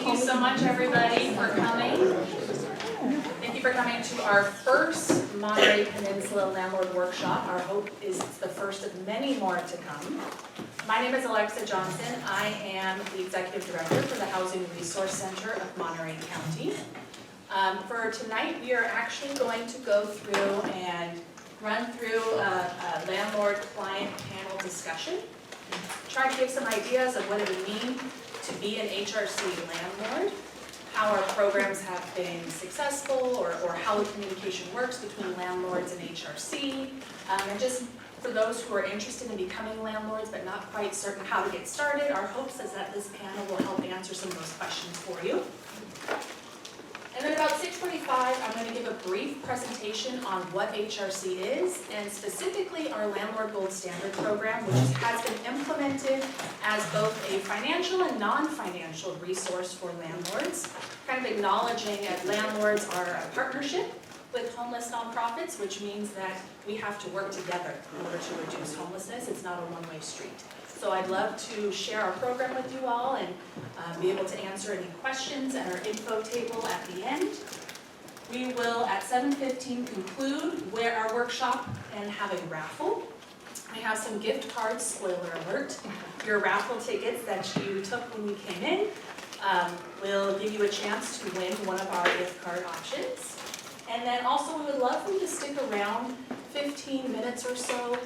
Thank you so much, everybody, for coming. Thank you for coming to our first Monterey Peninsula Landlord Workshop. Our hope is it's the first of many more to come. My name is Alexa Johnson. I am the Executive Director for the Housing Resource Center of Monterey County. For tonight, we are actually going to go through and run through a landlord-client panel discussion. Try to give some ideas of what it would mean to be an HRC landlord, how our programs have been successful, or how the communication works between landlords and HRC, and just for those who are interested in becoming landlords but not quite certain how to get started, our hopes is that this panel will help answer some of those questions for you. And then about 6:45, I'm going to give a brief presentation on what HRC is, and specifically our Landlord Gold Standard program, which has been implemented as both a financial and non-financial resource for landlords, kind of acknowledging that landlords are a partnership with homeless nonprofits, which means that we have to work together in order to reduce homelessness. It's not a one-way street. So I'd love to share our program with you all and be able to answer any questions at our info table at the end. We will, at 7:15, conclude our workshop and have a raffle. We have some gift cards, spoiler alert. Your raffle tickets that you took when you came in will give you a chance to win one of our gift card options. And then also we would love for you to stick around 15 minutes or so,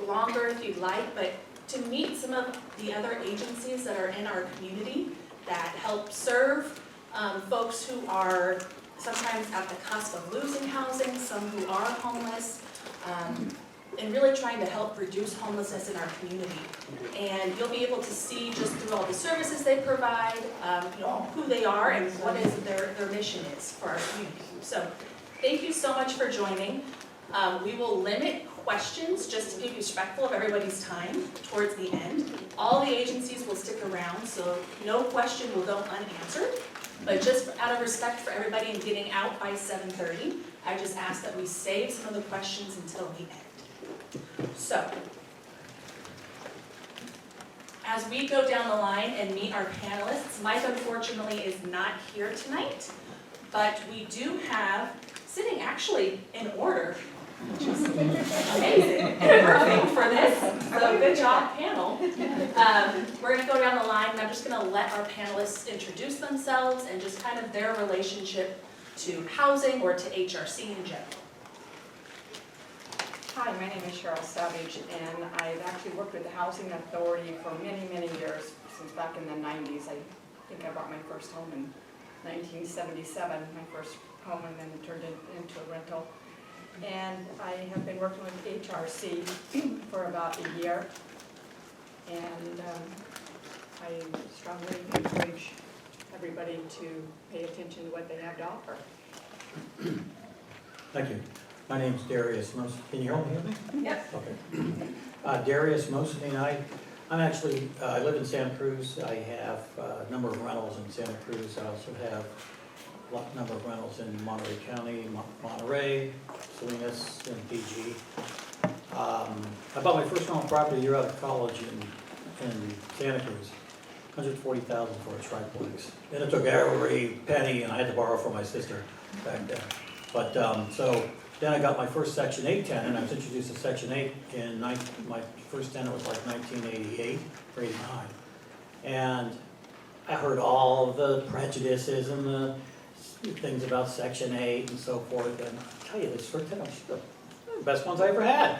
longer if you'd like, but to meet some of the other agencies that are in our community that help serve folks who are sometimes at the cusp of losing housing, some who are homeless, and really trying to help reduce homelessness in our community. And you'll be able to see just through all the services they provide, who they are and what is their mission is for our community. So thank you so much for joining. We will limit questions just to be respectful of everybody's time towards the end. All the agencies will stick around, so no question will go unanswered. But just out of respect for everybody and getting out by 7:30, I just ask that we save some of the questions until the end. So, as we go down the line and meet our panelists, Mike unfortunately is not here tonight, but we do have, sitting actually in order, which is amazing, perfect for this, so good job panel. We're going to go down the line and I'm just going to let our panelists introduce themselves and just kind of their relationship to housing or to HRC in general. Hi, my name is Cheryl Savage, and I've actually worked with the Housing Authority for many, many years, since back in the 90s. I think I bought my first home in 1977, my first home, and then turned it into a rental. And I have been working with HRC for about a year, and I strongly encourage everybody to pay attention to what they have to offer. Thank you. My name's Darius Most. Can you help me with me? Yep. Okay. Darius Mostine. I'm actually, I live in Santa Cruz. I have a number of rentals in Santa Cruz. I also have a number of rentals in Monterey County, Monterey, Salinas, and PG. I bought my first rental property a year out of college in Santa Cruz, $140,000 for a triplex. And it took every penny, and I had to borrow from my sister back then. But so then I got my first Section 8 tenant. I was introduced to Section 8 in my first tenant was like 1988 or 89, and I heard all of the prejudices and the things about Section 8 and so forth, and I'll tell you, this first tenant was the best ones I ever had,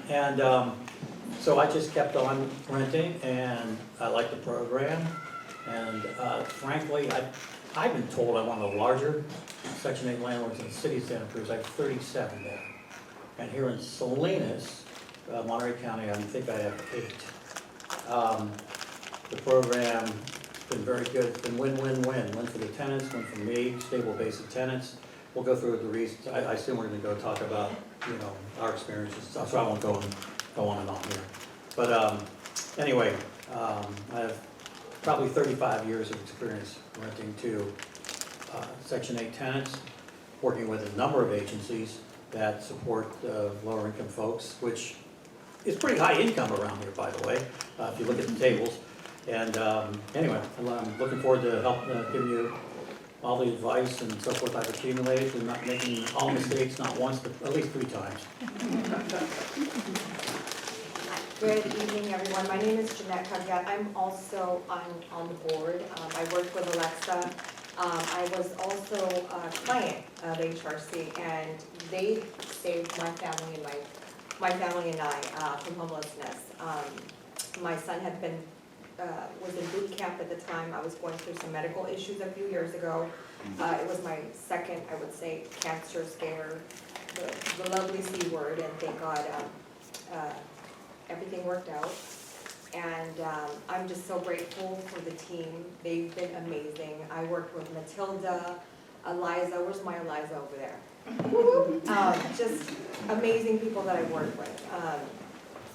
and so I just kept on renting, and I liked the program, and frankly, I've been told I'm one of the larger Section 8 landlords in the city of Santa Cruz. I have 37 there, and here in Salinas, Monterey County, I think I have 8. The program been very good. It's been win-win-win. Win for the tenants, win for me, stable base of tenants. We'll go through the reasons. I assume we're going to go talk about, our experiences and stuff, so I won't go on and on here. But anyway, I have probably 35 years of experience renting to Section 8 tenants, working with a number of agencies that support lower income folks, which is pretty high income around here, by the way, if you look at the tables. And anyway, I'm looking forward to help giving you all the advice and so forth I've accumulated, and not making all mistakes, not once, but at least 3 times. Good evening, everyone. My name is Jeanette Caviat. I'm also on the board. I work with Alexa. I was also a client of HRC, and they saved my family and I from homelessness. My son had been was in boot camp at the time. I was going through some medical issues a few years ago. It was my second, I would say, cancer scare, the lovely C word, and thank God everything worked out. And I'm just so grateful for the team. They've been amazing. I worked with Matilda, Eliza. Where's my Eliza over there? Just amazing people that I worked with.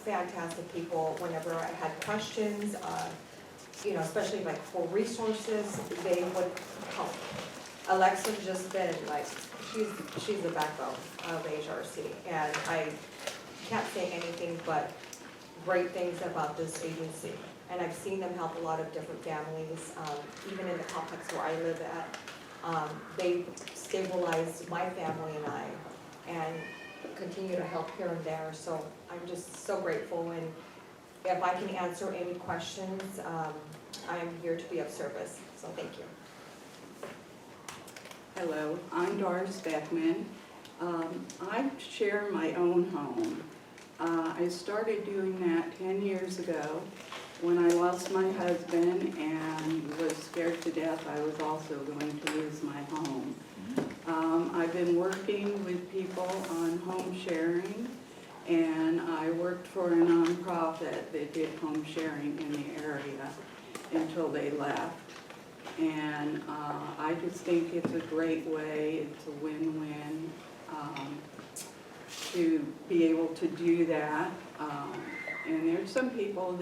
Fantastic people. Whenever I had questions, you know, especially like for resources, they would help. Alexa's just been like, she's the backbone of HRC, and I can't say anything but great things about this agency. And I've seen them help a lot of different families, even in the complex where I live at. They stabilized my family and I, and continue to help here and there. So I'm just so grateful, and if I can answer any questions, I'm here to be of service. So thank you. Hello, I'm Doris Beckman. I share my own home. I started doing that 10 years ago when I lost my husband and was scared to death I was also going to lose my home. I've been working with people on home sharing, and I worked for a nonprofit that did home sharing in the area until they left. And I just think it's a great way, it's a win-win to be able to do that. And there's some people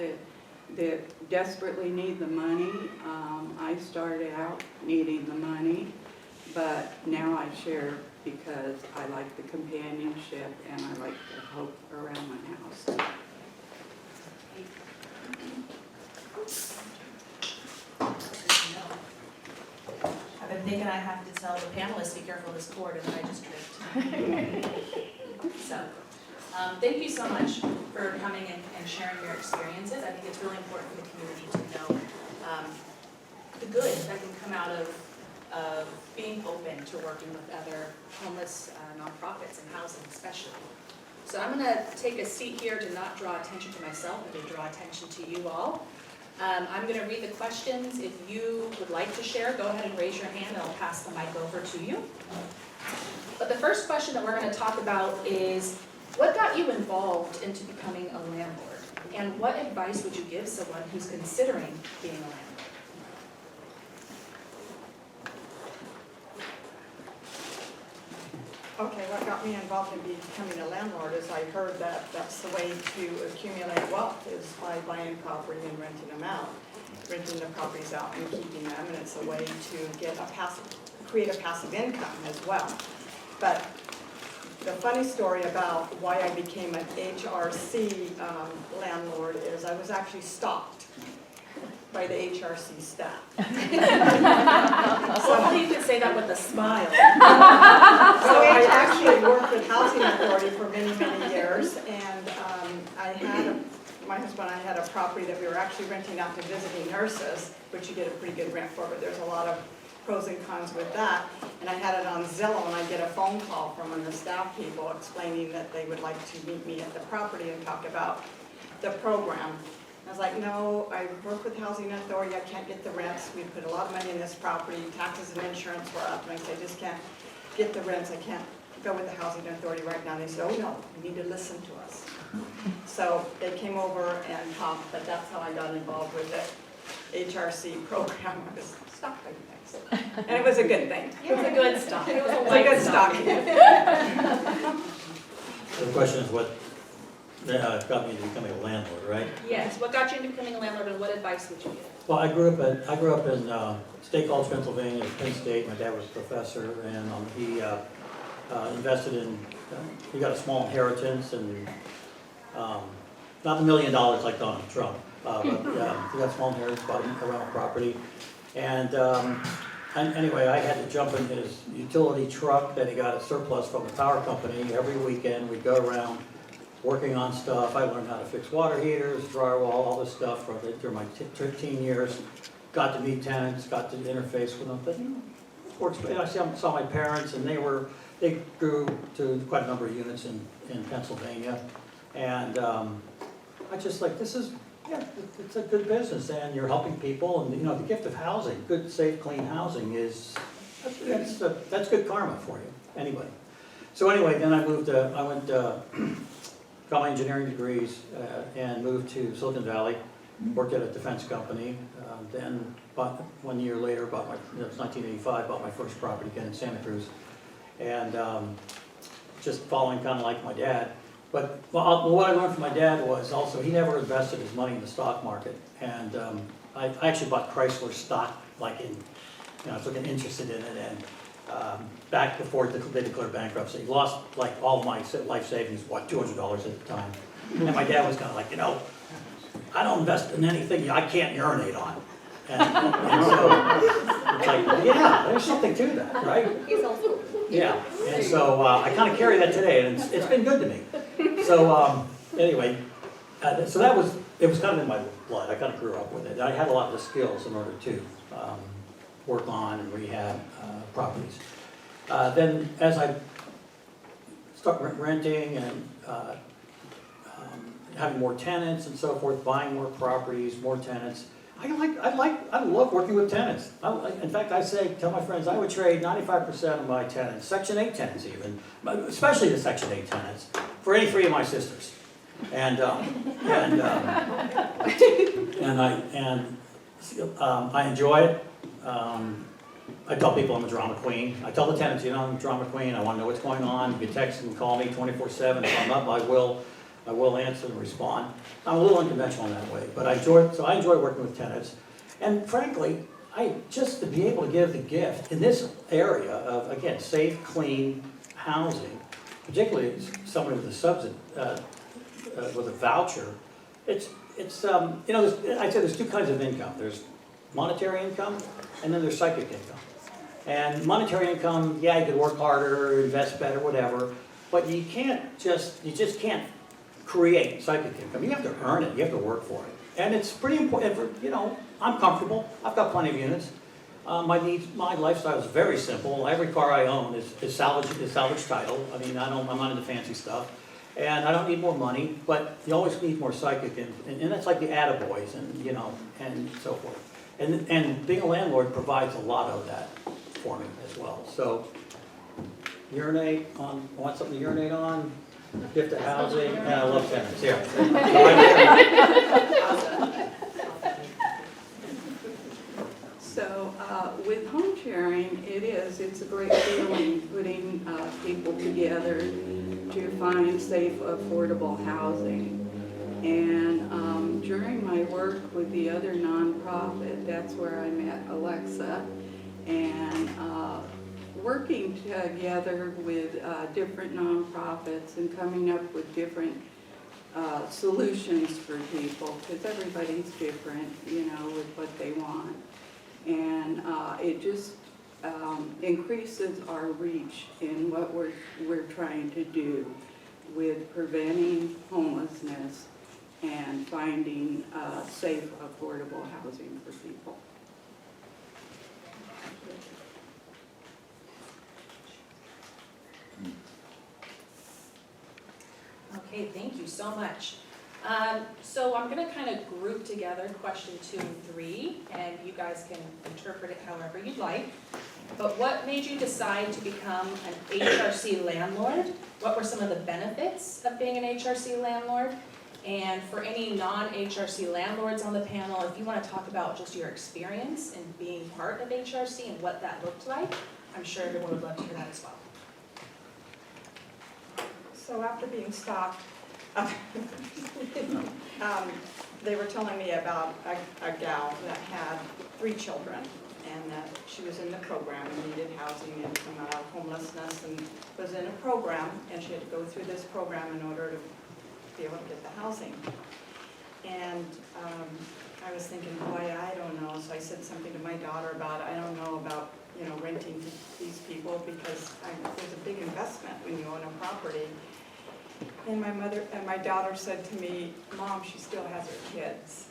that desperately need the money. I started out needing the money, but now I share because I like the companionship and I like the hope around my house. I've been thinking I have to tell the panelists, be careful of this cord, and then I just tripped. So, thank you so much for coming and sharing your experiences. I think it's really important for the community to know the good that can come out of being open to working with other homeless nonprofits and housing especially. So I'm going to take a seat here to not draw attention to myself, but to draw attention to you all. I'm going to read the questions. If you would like to share, go ahead and raise your hand and I'll pass the mic over to you. But the first question that we're going to talk about is, what got you involved into becoming a landlord? And what advice would you give someone who's considering being a landlord? Okay, what got me involved in becoming a landlord is I heard that that's the way to accumulate wealth is by buying property and renting them out. Renting the properties out and keeping them, and it's a way to get create a passive income as well. But the funny story about why I became an HRC landlord is I was actually stopped by the HRC staff. Hopefully you can say that with a smile. So I actually worked with Housing Authority for many, many years, and my husband and I had a property that we were actually renting out to visiting nurses, which you get a pretty good rent for, but there's a lot of pros and cons with that. And I had it on Zillow, and I get a phone call from one of the staff people explaining that they would like to meet me at the property and talk about the program. I was like, no, I work with Housing Authority, I can't get the rents, we put a lot of money in this property, taxes and insurance were up, and I said, I just can't get the rents, I can't go with the Housing Authority right now. And they said, oh no, you need to listen to us. So they came over and talked, but that's how I got involved with the HRC program. I was stuck by things. And it was a good thing. It was a good stock. It was It's a good stock. So the question is what got me to becoming a landlord, right? Yes. What got you into becoming a landlord, and what advice would you give? Well, I grew up in State College, Pennsylvania, Penn State. My dad was a professor, and he invested in. He got a small inheritance, and not $1 million like Donald Trump, He got small inheritance, bought a rental property. And anyway, I had to jump in his utility truck that he got a surplus from the power company. Every weekend, we'd go around working on stuff. I learned how to fix water heaters, drywall, all this stuff through my 15 years. Got to meet tenants, got to interface with them. But, you know, works. I saw my parents, and they grew to quite a number of units in Pennsylvania. And I just like, yeah, it's a good business, and you're helping people, and you know, the gift of housing, good, safe, clean housing that's good karma for you, anyway. So anyway, then I got my engineering degrees, and moved to Silicon Valley, worked at a defense company, then bought, 1 year later, it was 1985, bought my first property again in Santa Cruz, and just following kind of like my dad. But what I learned from my dad was also, he never invested his money in the stock market. And I actually bought Chrysler stock, like I was looking interested in it, and back before they declared bankruptcy. Lost like all of my life savings, $200 at the time. And my dad was kind of like, I don't invest in anything I can't urinate on. And so it's like, yeah, there's something to that, right? He's old school. Yeah, and so I kind of carry that today, and it's been good to me. So anyway, so it was kind of in my blood. I kind of grew up with it. I had a lot of the skills in order to work on and rehab properties. Then as I started renting and having more tenants and so forth, buying more properties, more tenants, I love working with tenants. In fact, tell my friends, I would trade 95% of my tenants, Section 8 tenants even, especially the Section 8 tenants, for any three of my sisters. And I enjoy it. I tell people I'm a drama queen. I tell the tenants, I'm a drama queen. I want to know what's going on. You can text and call me 24/7. If I'm up, I will answer and respond. I'm a little unconventional in that way, but I enjoy working with tenants. And frankly, just to be able to give the gift in this area of, again, safe, clean housing, particularly somebody with with a voucher, I'd say there's two kinds of income. There's monetary income, and then there's psychic income. And monetary income, yeah, you could work harder, invest better, whatever, but you just can't create psychic income. You have to earn it. You have to work for it. And it's pretty important. I'm comfortable. I've got plenty of units. My lifestyle is very simple. Every car I own is salvage title. I mean, I'm not into fancy stuff. And I don't need more money, but you always need more psychic, and that's like the attaboys and so forth. And being a landlord provides a lot of that for me as well. So, want something to urinate on? Gift of housing, and I love tenants, yeah. So with home sharing, it's a great feeling putting people together to find safe, affordable housing. And during my work with the other nonprofit, that's where I met Alexa, and working together with different nonprofits and coming up with different solutions for people, because everybody's different, with what they want. And it just increases our reach in what we're trying to do with preventing homelessness and finding safe, affordable housing for people. Okay, thank you so much. So I'm going to kind of group together question 2 and 3, and you guys can interpret it however you'd like. But what made you decide to become an HRC landlord? What were some of the benefits of being an HRC landlord? And for any non-HRC landlords on the panel, if you want to talk about just your experience in being part of HRC and what that looked like, I'm sure everyone would love to hear that as well. So after being stopped, they were telling me about a gal that had 3 children, and that she was in the program and needed housing and come out of homelessness and was in a program, and she had to go through this program in order to be able to get the housing. And I was thinking, boy, I don't know. So I said something to my daughter about, I don't know about, renting to these people because there's a big investment when you own a property. And my daughter said to me, Mom, she still has her kids.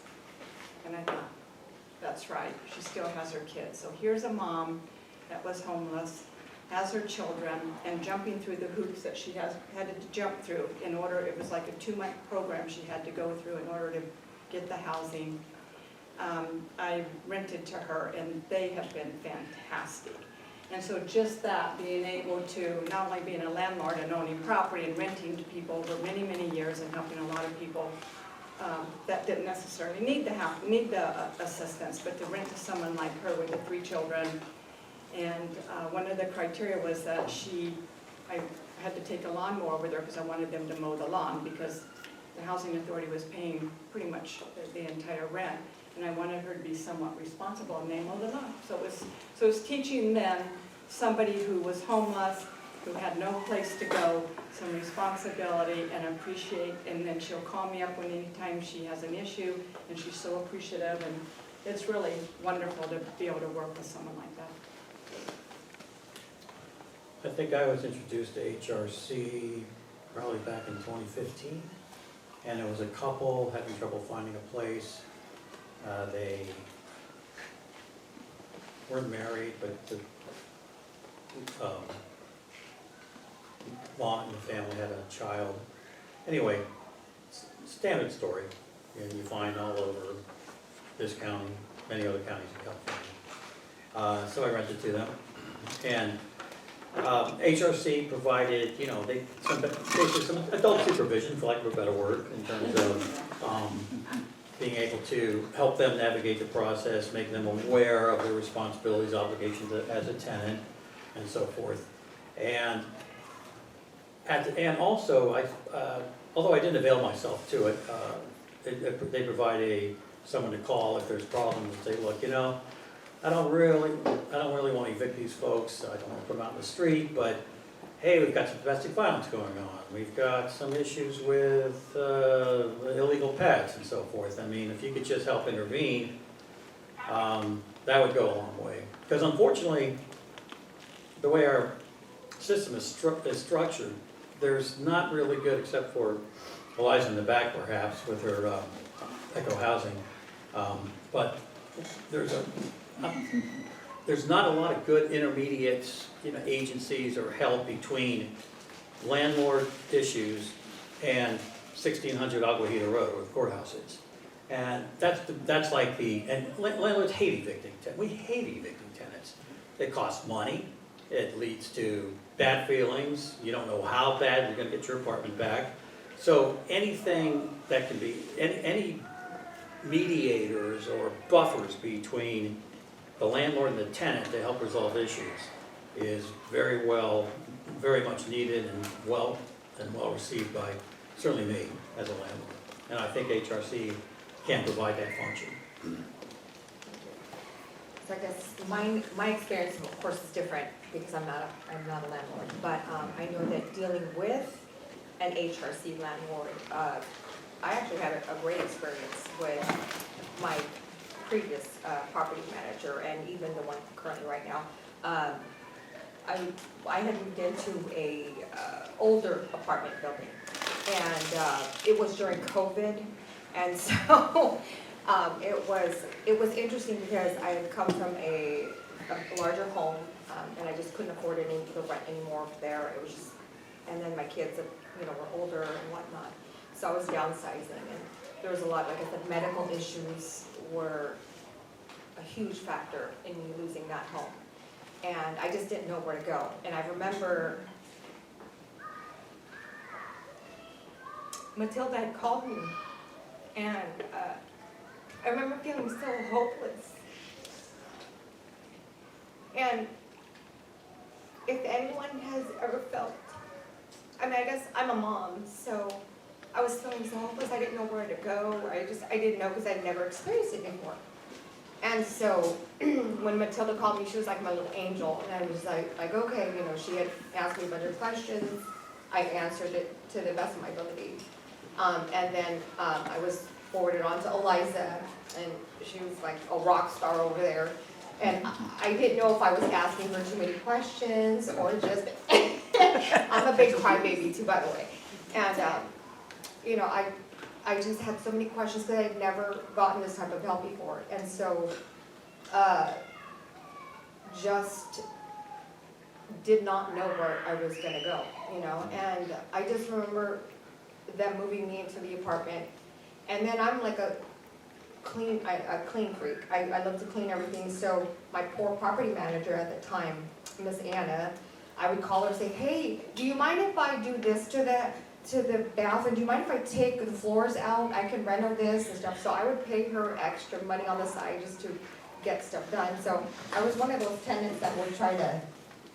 And I thought, that's right, she still has her kids. So here's a mom that was homeless, has her children, and jumping through the hoops that she had to jump through in order, it was like a 2-month program she had to go through in order to get the housing. I rented to her, and they have been fantastic. And so just that, being able to, not only being a landlord and owning property and renting to people over many, many years and helping a lot of people that didn't necessarily need the assistance, but to rent to someone like her with the 3 children. And one of the criteria was that I had to take a lawnmower with her because I wanted them to mow the lawn because the housing authority was paying pretty much the entire rent. And I wanted her to be somewhat responsible, and they mowed the lawn. So it was teaching them, somebody who was homeless, who had no place to go, some responsibility and appreciate, and then she'll call me up anytime she has an issue, and she's so appreciative, and it's really wonderful to be able to work with someone like that. I think I was introduced to HRC probably back in 2015, and it was a couple having trouble finding a place. They weren't married, but the mom and the family had a child. Anyway, standard story, and you find all over this county, many other counties in California. So I rented to them, and HRC provided, basically some adult supervision, for lack of a better word, in terms of being able to help them navigate the process, make them aware of their responsibilities, obligations as a tenant, and so forth. And also, although I didn't avail myself to it, they provide someone to call if there's problems and say, look, I don't really want to evict these folks. I don't want to put them out in the street, but hey, we've got some domestic violence going on. We've got some issues with illegal pets and so forth. I mean, if you could just help intervene, that would go a long way. Because unfortunately, the way our system is structured, there's not really good, except for Eliza in the back perhaps with her eco housing, but there's not a lot of good intermediate agencies or help between landlord issues and 1600 Aguajita Road, where the courthouse is. And that's like and landlords hate evicting tenants. We hate evicting tenants. It costs money. It leads to bad feelings. You don't know how bad you're going to get your apartment back. So anything that can be, any mediators or buffers between the landlord and the tenant to help resolve issues is very much needed and well received by certainly me as a landlord. And I think HRC can provide that function. So I guess my experience, of course, is different because I'm not a landlord, but I know that dealing with an HRC landlord, I actually had a great experience with my previous property manager and even the one currently right now. I had moved into a older apartment building, and it was during COVID, and so it was interesting because I had come from a larger home, and I just couldn't afford the rent anymore there. It was just, and then my kids, were older and whatnot, so I was downsizing, and there was a lot, like I said, medical issues were a huge factor in me losing that home. And I just didn't know where to go. And I remember Matilda had called me, and I remember feeling so hopeless. And if anyone has ever felt, I guess I'm a mom, so I was feeling so hopeless. I didn't know where to go. I didn't know because I'd never experienced it before. And so when Matilda called me, she was like my little angel, and I was like okay, she had asked me a bunch of questions. I answered it to the best of my ability. And then I was forwarded on to Eliza, and she was like a rock star over there. And I didn't know if I was asking her too many questions or just, I'm a big crybaby too, by the way. And, you know, I just had so many questions because I'd never gotten this type of help before. And so, just did not know where I was gonna go, you know? And I just remember them moving me into the apartment. And then I'm like a clean freak. I love to clean everything. So my poor property manager at the time, Miss Anna, I would call her and say, hey, do you mind if I do this to the bathroom? Do you mind if I take the floors out? I can reno this and stuff. So I would pay her extra money on the side just to get stuff done. So I was one of those tenants that would try to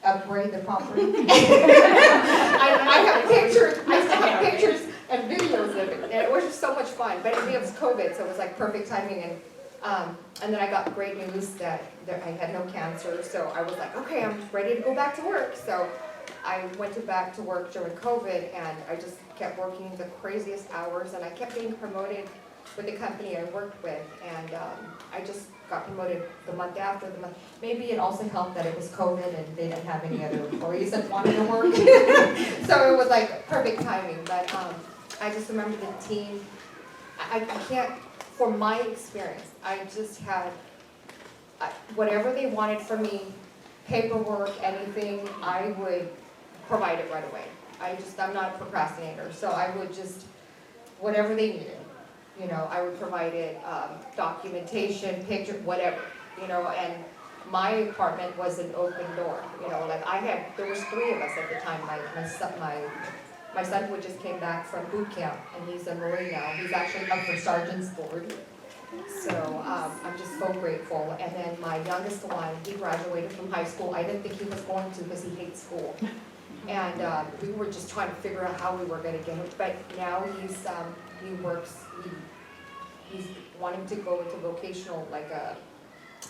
upgrade the property. I have pictures, I still have pictures and videos of it, and it was just so much fun. But it was COVID, so it was like perfect timing. And then I got great news that I had no cancer, so I was like, okay, I'm ready to go back to work. So I went back to work during COVID, and I just kept working the craziest hours, and I kept getting promoted with the company I worked with, and I just got promoted the month after the month. Maybe it also helped that it was COVID and they didn't have any other employees that wanted to work. So it was like perfect timing, but I just remember the team. I can't, for my experience, I just had, whatever they wanted from me, paperwork, anything, I would provide it right away. I'm not a procrastinator, so I would just, whatever they needed. You know, I would provide it, documentation, picture, whatever, you know, and my apartment was an open door, you know, like there was 3 of us at the time. My son who just came back from boot camp, and he's a Marine now. He's actually up for sergeant's board. So, I'm just so grateful. And then my youngest one, he graduated from high school. I didn't think he was going to because he hates school. And, we were just trying to figure out how we were gonna get him, but now he's wanting to go into vocational, like a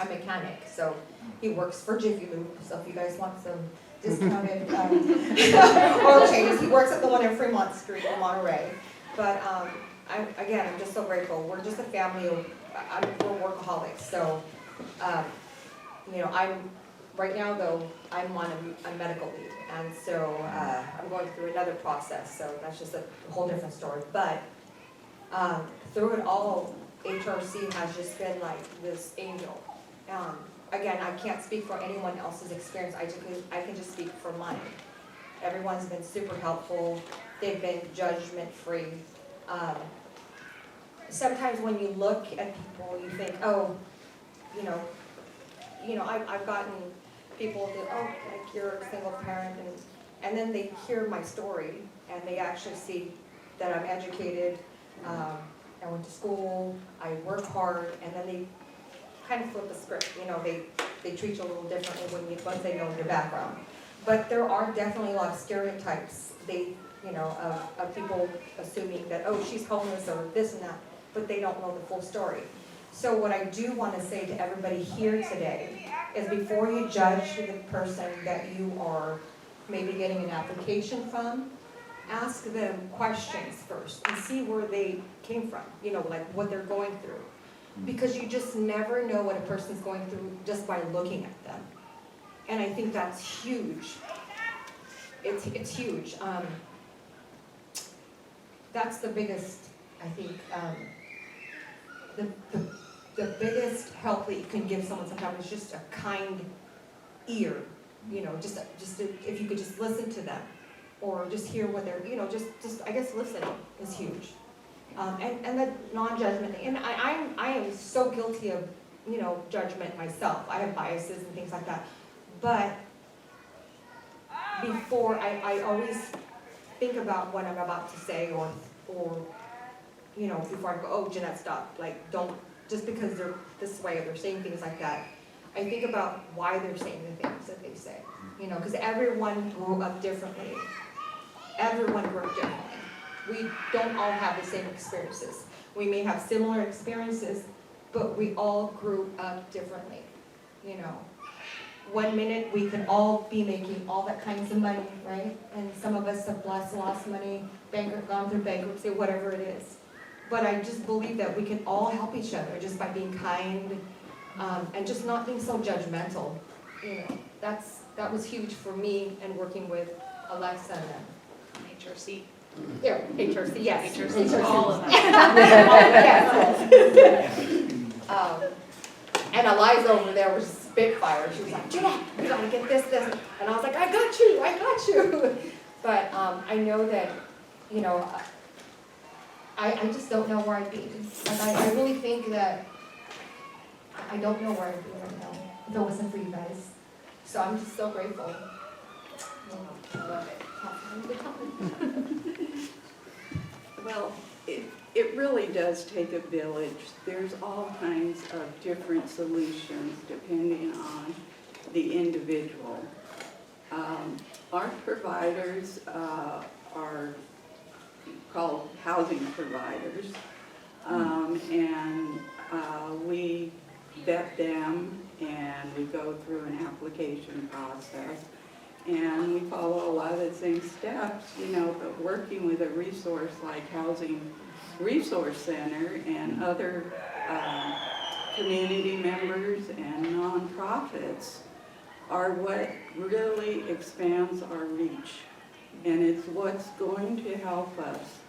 mechanic, so he works for Jiffy Lube, so if you guys want some discounted oil changes, he works at the one in Fremont Street in Monterey. But I'm just so grateful. We're just a family of, we're workaholics, so, you know, right now though, I'm on a medical leave, and so I'm going through another process, so that's just a whole different story. But through it all, HRC has just been like this angel. Again, I can't speak for anyone else's experience, I can just speak for mine. Everyone's been super helpful, they've been judgment-free. Sometimes when you look at people, you think, oh, you know, I've gotten people that, oh, like you're a single parent, and then they hear my story, and they actually see that I'm educated, I went to school, I work hard, and then they kind of flip the script, you know, they treat you a little differently once they know your background. But there are definitely a lot of stereotypes, of people assuming that, oh, she's homeless or this and that, but they don't know the full story. So what I do want to say to everybody here today is before you judge the person that you are maybe getting an application from, ask them questions first and see where they came from, you know, like what they're going through. Because you just never know what a person's going through just by looking at them. And I think that's huge. It's huge. That's the biggest, I think, the biggest help that you can give someone sometimes is just a kind ear, you know, if you could just listen to them, or just hear what they're, you know, just I guess listening is huge. And the non-judgment thing, and I am so guilty of, you know, judgment myself. I have biases and things like that. But before, I always think about what I'm about to say, or you know, before I go, oh, Jeanette, stop. Like, don't, just because they're this way or they're saying things like that, I think about why they're saying the things that they say. You know, because everyone grew up differently. Everyone grew up differently. We don't all have the same experiences. We may have similar experiences, but we all grew up differently, you know. One minute we could all be making all that kinds of money, right? And some of us have lost money, gone through bankruptcy, whatever it is. but I just believe that we can all help each other just by being kind, and just not being so judgmental. You know, that was huge for me and working with Alexa and them. HRC. Yeah, HRC, yes. HRC, all of them. Yes. And Eliza over there was spitfire. She was like, Jeanette, we gotta get this. And I was like, I got you. But I know that, you know, I just don't know where I'd be. Like, I really think that I don't know where I'd be right now if it wasn't for you guys. So I'm just so grateful. I love it. Well, it really does take a village. There's all kinds of different solutions depending on the individual. Our providers are called housing providers, and we vet them and we go through an application process. And we follow a lot of the same steps, you know, but working with a resource like Housing Resource Center and other community members and nonprofits are what really expands our reach. And it's what's going to help us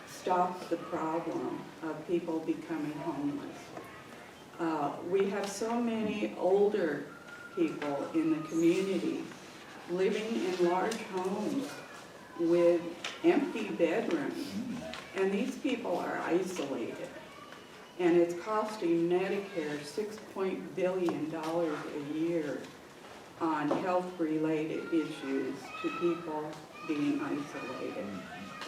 stop the problem of people becoming homeless. We have so many older people in the community living in large homes with empty bedrooms, and these people are isolated. And it's costing Medicare $6 billion a year on health-related issues to people being isolated.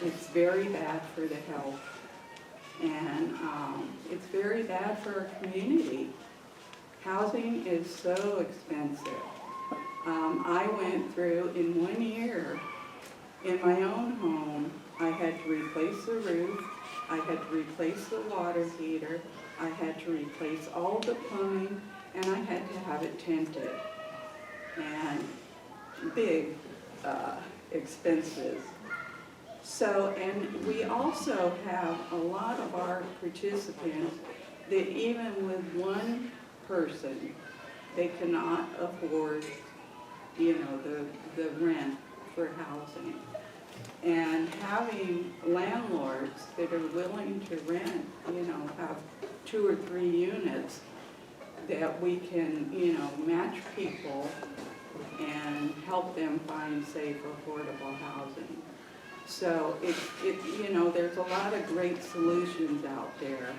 It's very bad for the health, and it's very bad for our community. Housing is so expensive. I went through, in 1 year, in my own home, I had to replace the roof, I had to replace the water heater, I had to replace all the plumbing, and I had to have it tinted. And big expenses. So, and we also have a lot of our participants that even with one person, they cannot afford, you know, the rent for housing. And having landlords that are willing to rent, you know, have 2 or 3 units that we can, you know, match people and help them find safe, affordable housing. So you know, there's a lot of great solutions out there.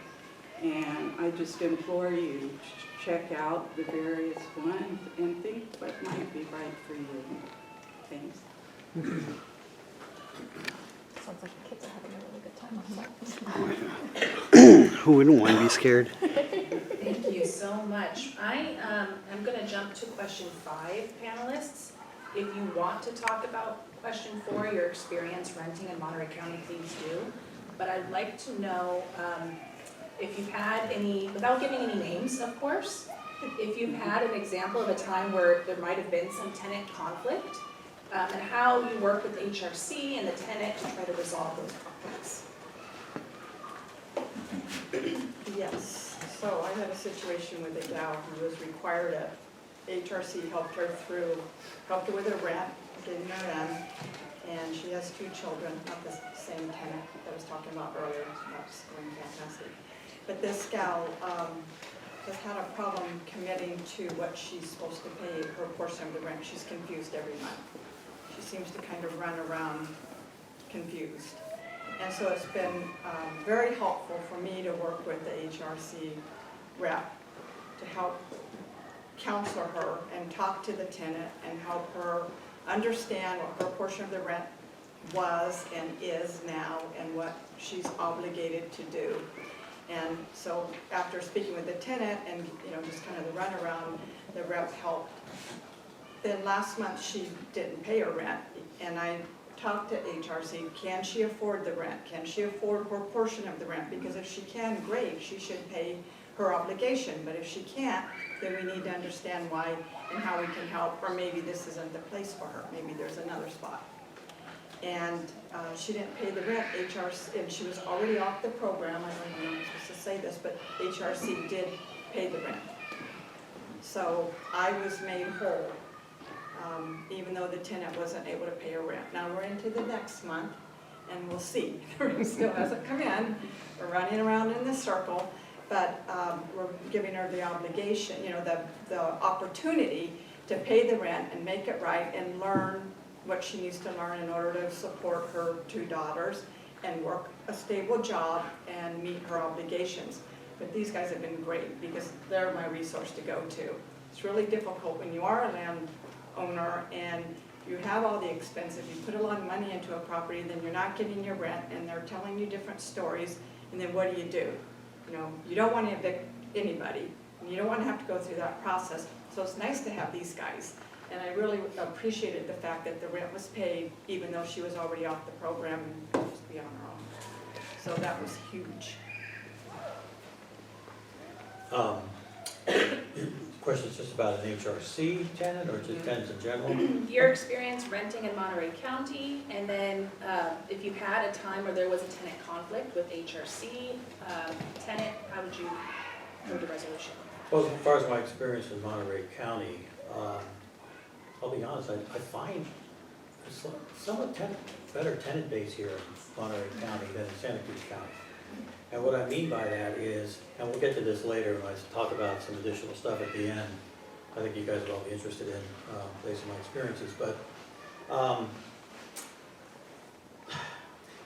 And I just implore you to check out the various ones and think what might be right for you. Thanks. Sounds like the kids are having a really good time. Who wouldn't want to be scared? Thank you so much. I am going to jump to question 5, panelists. If you want to talk about question 4, your experience renting in Monterey County, please do. But I'd like to know if you've had any, without giving any names, of course, if you've had an example of a time where there might have been some tenant conflict, and how you work with HRC and the tenant to try to resolve those conflicts. Yes, so I had a situation with a gal who was required HRC helped her with her rent, getting her rent, and she has 2 children, not the same tenant that I was talking about earlier, so that's going fantastic. But this gal has had a problem committing to what she's supposed to pay her portion of the rent. She's confused every month. She seems to kind of run around confused. And so it's been very helpful for me to work with the HRC rep to help counsel her and talk to the tenant and help her understand what her portion of the rent was and is now and what she's obligated to do. And so after speaking with the tenant and, you know, just kind of the runaround, the rep helped. Then last month she didn't pay her rent, and I talked to HRC, can she afford the rent? Can she afford her portion of the rent? Because if she can, great, she should pay her obligation. But if she can't, then we need to understand why and how we can help, or maybe this isn't the place for her. Maybe there's another spot. and she didn't pay the rent. HRC, and she was already off the program, I don't even know if I'm supposed to say this, but HRC did pay the rent. So I was made whole, even though the tenant wasn't able to pay her rent. Now we're into the next month, and we'll see. The rent still hasn't come in. We're running around in this circle, but we're giving her the obligation, you know, the opportunity to pay the rent and make it right and learn what she needs to learn in order to support her 2 daughters and work a stable job and meet her obligations. But these guys have been great because they're my resource to go to. It's really difficult when you are a landowner and you have all the expenses, you put a lot of money into a property, then you're not getting your rent and they're telling you different stories, and then what do? You know, you don't want to evict anybody, and you don't want to have to go through that process. So it's nice to have these guys. And I really appreciated the fact that the rent was paid, even though she was already off the program and could just be on her own. So that was huge. Question's just about an HRC tenant or just tenants in general? Your experience renting in Monterey County, and then if you had a time where there was a tenant conflict with HRC tenant, how would you move the resolution? Well, as far as my experience in Monterey County, I'll be honest, I find there's somewhat better tenant base here in Monterey County than in Santa Cruz County. And what I mean by that is, and we'll get to this later when I talk about some additional stuff at the end, I think you guys will all be interested in based on my experiences, but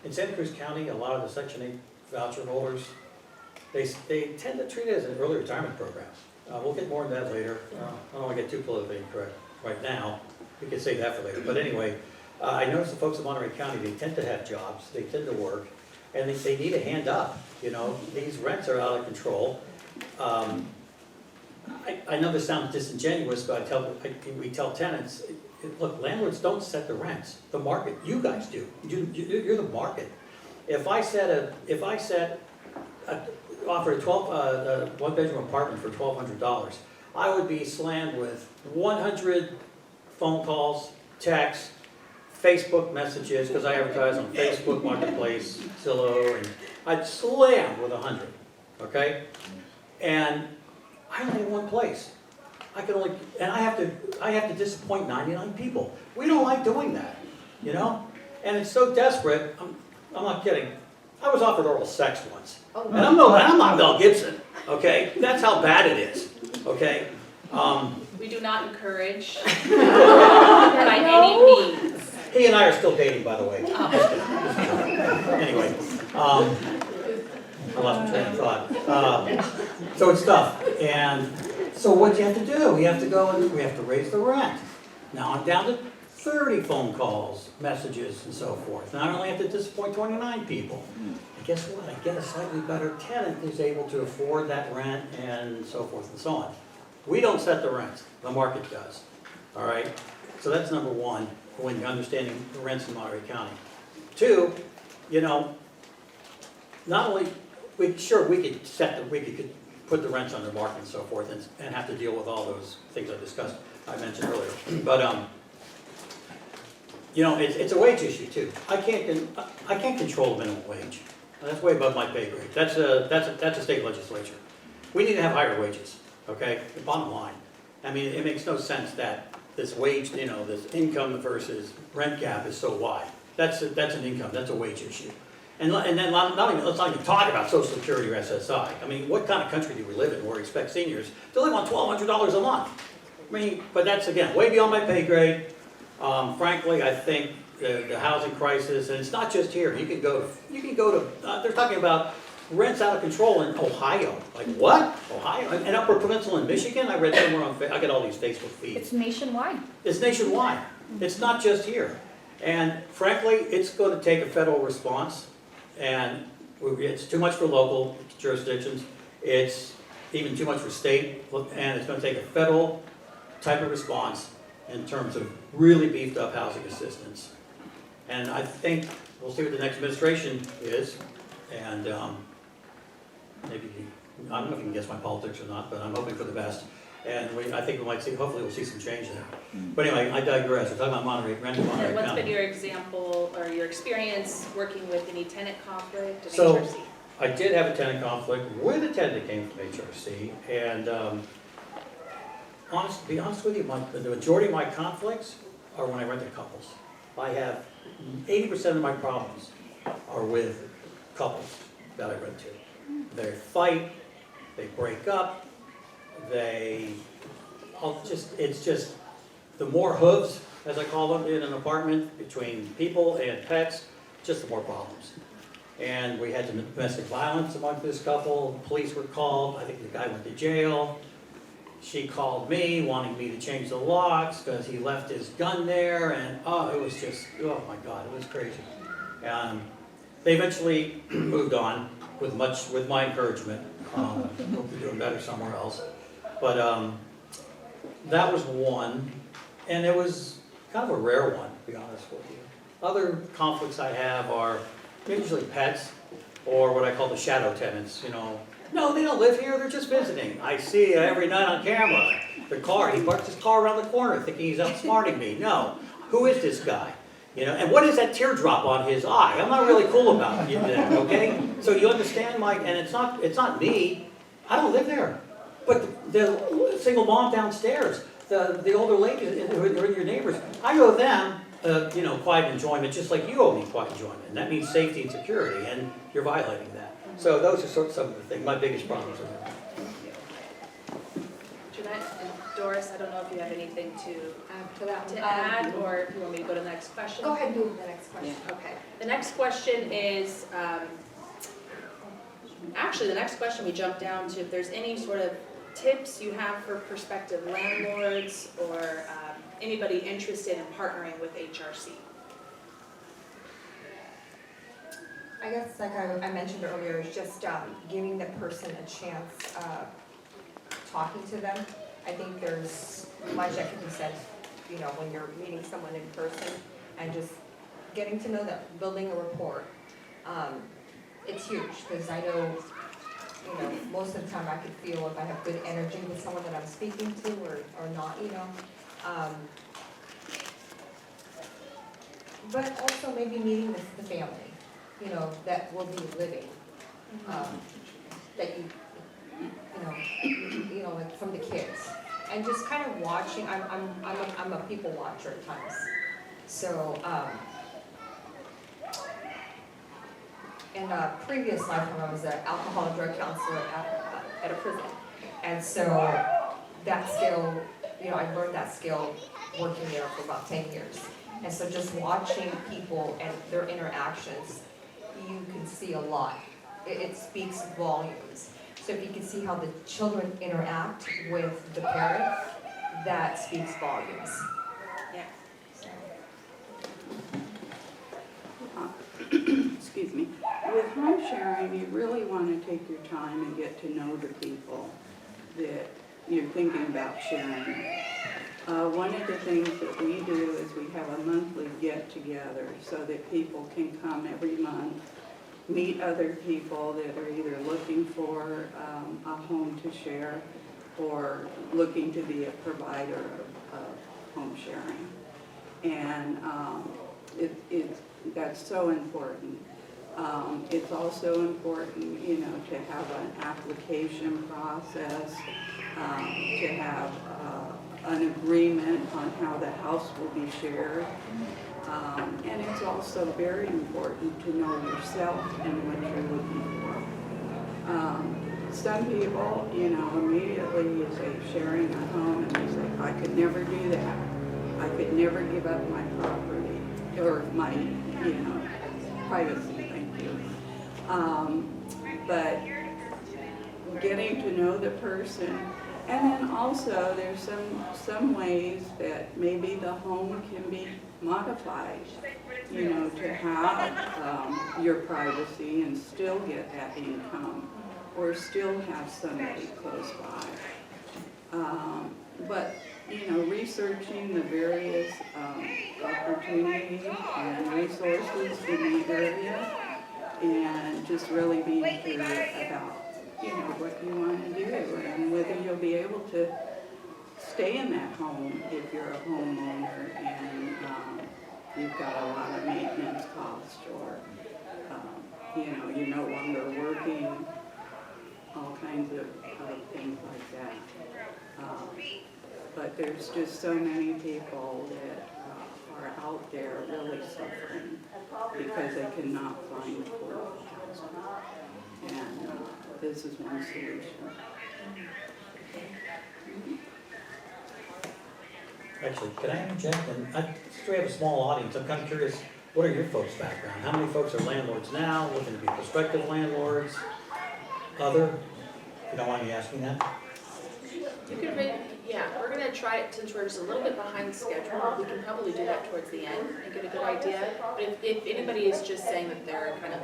in Santa Cruz County, a lot of the Section 8 voucher holders, they tend to treat it as an early retirement program. We'll get more into that later. I don't want to get too politically incorrect right now. We can save that for later. But anyway, I noticed the folks in Monterey County, they tend to have jobs, they tend to work, and they need a hand up. You know, these rents are out of control. I know this sounds disingenuous, but we tell tenants, look, landlords don't set the rents. The market, you guys do. You're the market. If I offered a 1-bedroom apartment for $1,200, I would be slammed with 100 phone calls, texts, Facebook messages, because I advertise on Facebook Marketplace, Zillow, and I'd slam with 100, okay? And I only have one place. I have to disappoint 99 people. We don't like doing that, you know? And it's so desperate, I'm not kidding. I was offered oral sex once. And I'm not Mel Gibson, okay? That's how bad it is, okay? We do not encourage by any means. He and I are still dating, by the way. Anyway, I lost my train of thought. So it's tough. And so what do you have to do? We have to go and we have to raise the rent. Now I'm down to 30 phone calls, messages, and so forth. And I only have to disappoint 29 people. And guess what? I get a slightly better tenant who's able to afford that rent and so forth and so on. We don't set the rents. The market does. All right? So that's number one when you're understanding the rents in Monterey County. Two, you know, not only, we could put the rents under market and so forth and have to deal with all those things I mentioned earlier. But, you know, it's a wage issue too. I can't control the minimum wage. That's way above my pay grade. That's a state legislature. We need to have higher wages, okay? The bottom line. I mean, it makes no sense that this wage, you know, this income versus rent gap is so wide. That's an income, that's a wage issue. And then let's not even talk about Social Security or SSI. I mean, what kind of country do we live in where we expect seniors to live on $1,200 a month? I mean, but that's, again, way beyond my pay grade. Frankly, I think the housing crisis, and it's not just here. You can go to they're talking about rents out of control in Ohio. Like what? Ohio? And Upper Peninsula in Michigan? I read somewhere on, I get all these Facebook feeds. It's nationwide. It's nationwide. It's not just here. And frankly, it's going to take a federal response. And it's too much for local jurisdictions. It's even too much for state. And it's going to take a federal type of response in terms of really beefed up housing assistance. And I think we'll see what the next administration is. And maybe, I don't know if you can guess my politics or not, but I'm hoping for the best. And I think we might see, hopefully we'll see some change there. But anyway, I digress. We're talking about Monterey, renting Monterey And what's County. been your example or your experience working with any tenant conflict in So- HRC? I did have a tenant conflict with a tenant that came from HRC, and to be honest with you, the majority of my conflicts are when I rent to couples. I have 80% of my problems are with couples that I rent to. They fight, they break up, it's just, the more hooves, as I call them, in an apartment between people and pets, just the more problems. And we had some domestic violence among this couple, police were called, I think the guy went to jail. She called me, wanting me to change the locks, because he left his gun there, and it was just, oh my God, it was crazy. They eventually moved on with my encouragement. Hope they're doing better somewhere else. But that was one, and it was kind of a rare one, to be honest with you. Other conflicts I have are usually pets, or what I call the shadow tenants, No, they don't live here, they're just visiting. I see it every night on camera. He parks his car around the corner thinking he's outsmarting me. No, who is this guy? And what is that teardrop on his eye? I'm not really cool about it, okay? So you understand, Mike, and it's not me. I don't live there. But the single mom downstairs, the older ladies who are your neighbors, I owe them, quiet enjoyment, just like you owe me quiet enjoyment. And that means safety and security, and you're violating that. So those are some of the things, my biggest problems are that. Jeanette and Doris, I don't know if you have anything to To that one. add, or if you want me to go to the next question? Go ahead and do the next question. Okay, the next question is, actually, the next question we jump down to, if there's any sort of tips you have for prospective landlords or anybody interested in partnering with HRC. I guess like I mentioned earlier, is just giving the person a chance, talking to them. I think there's much that can be said, when you're meeting someone in person and just getting to know them, building a rapport. It's huge, because I know, most of the time I could feel if I have good energy with someone that I'm speaking to or not, But also maybe meeting the family, that will be living, that like from the kids. And just kind of watching, I'm a people watcher at times. So, in a previous lifetime, I was an alcohol and drug counselor at a prison. And so that skill, I learned that skill working there for about 10 years. And so just watching people and their interactions, you can see a lot. It speaks volumes. So if you can see how the children interact with the parent, that speaks volumes. Yeah. Excuse me. With home sharing, you really want to take your time and get to know the people that you're thinking about sharing. One of the things that we do is we have a monthly get-together so that people can come every month, meet other people that are either looking for a home to share or looking to be a provider of home sharing. And that's so important. It's also important, to have an application process, to have an agreement on how the house will be shared. And it's also very important to know yourself and what you're looking for. Some people, immediately you say sharing a home and they say, I could never do that. I could never give up my property or my, privacy, thank you. But getting to know the person. And then also, there's some ways that maybe the home can be modified, to have your privacy and still get that income, or still have somebody close by. But, researching the various opportunities and resources in the area, and just really being clear about what you want to do and whether you'll be able to stay in that home if you're a homeowner and you've got a lot of maintenance costs, or you're no longer working, all kinds of things like that. But there's just so many people that are out there really suffering because they cannot find affordable housing. And this is one solution. Actually, can I interject? And since we have a small audience, I'm kind of curious, what are your folks' background? How many folks are landlords now, looking to be prospective landlords? Other? If you don't mind me asking that? You could maybe, yeah, we're gonna try it since we're just a little bit behind schedule. We can probably do that towards the end and get a good idea. But if anybody is just saying that they're kind of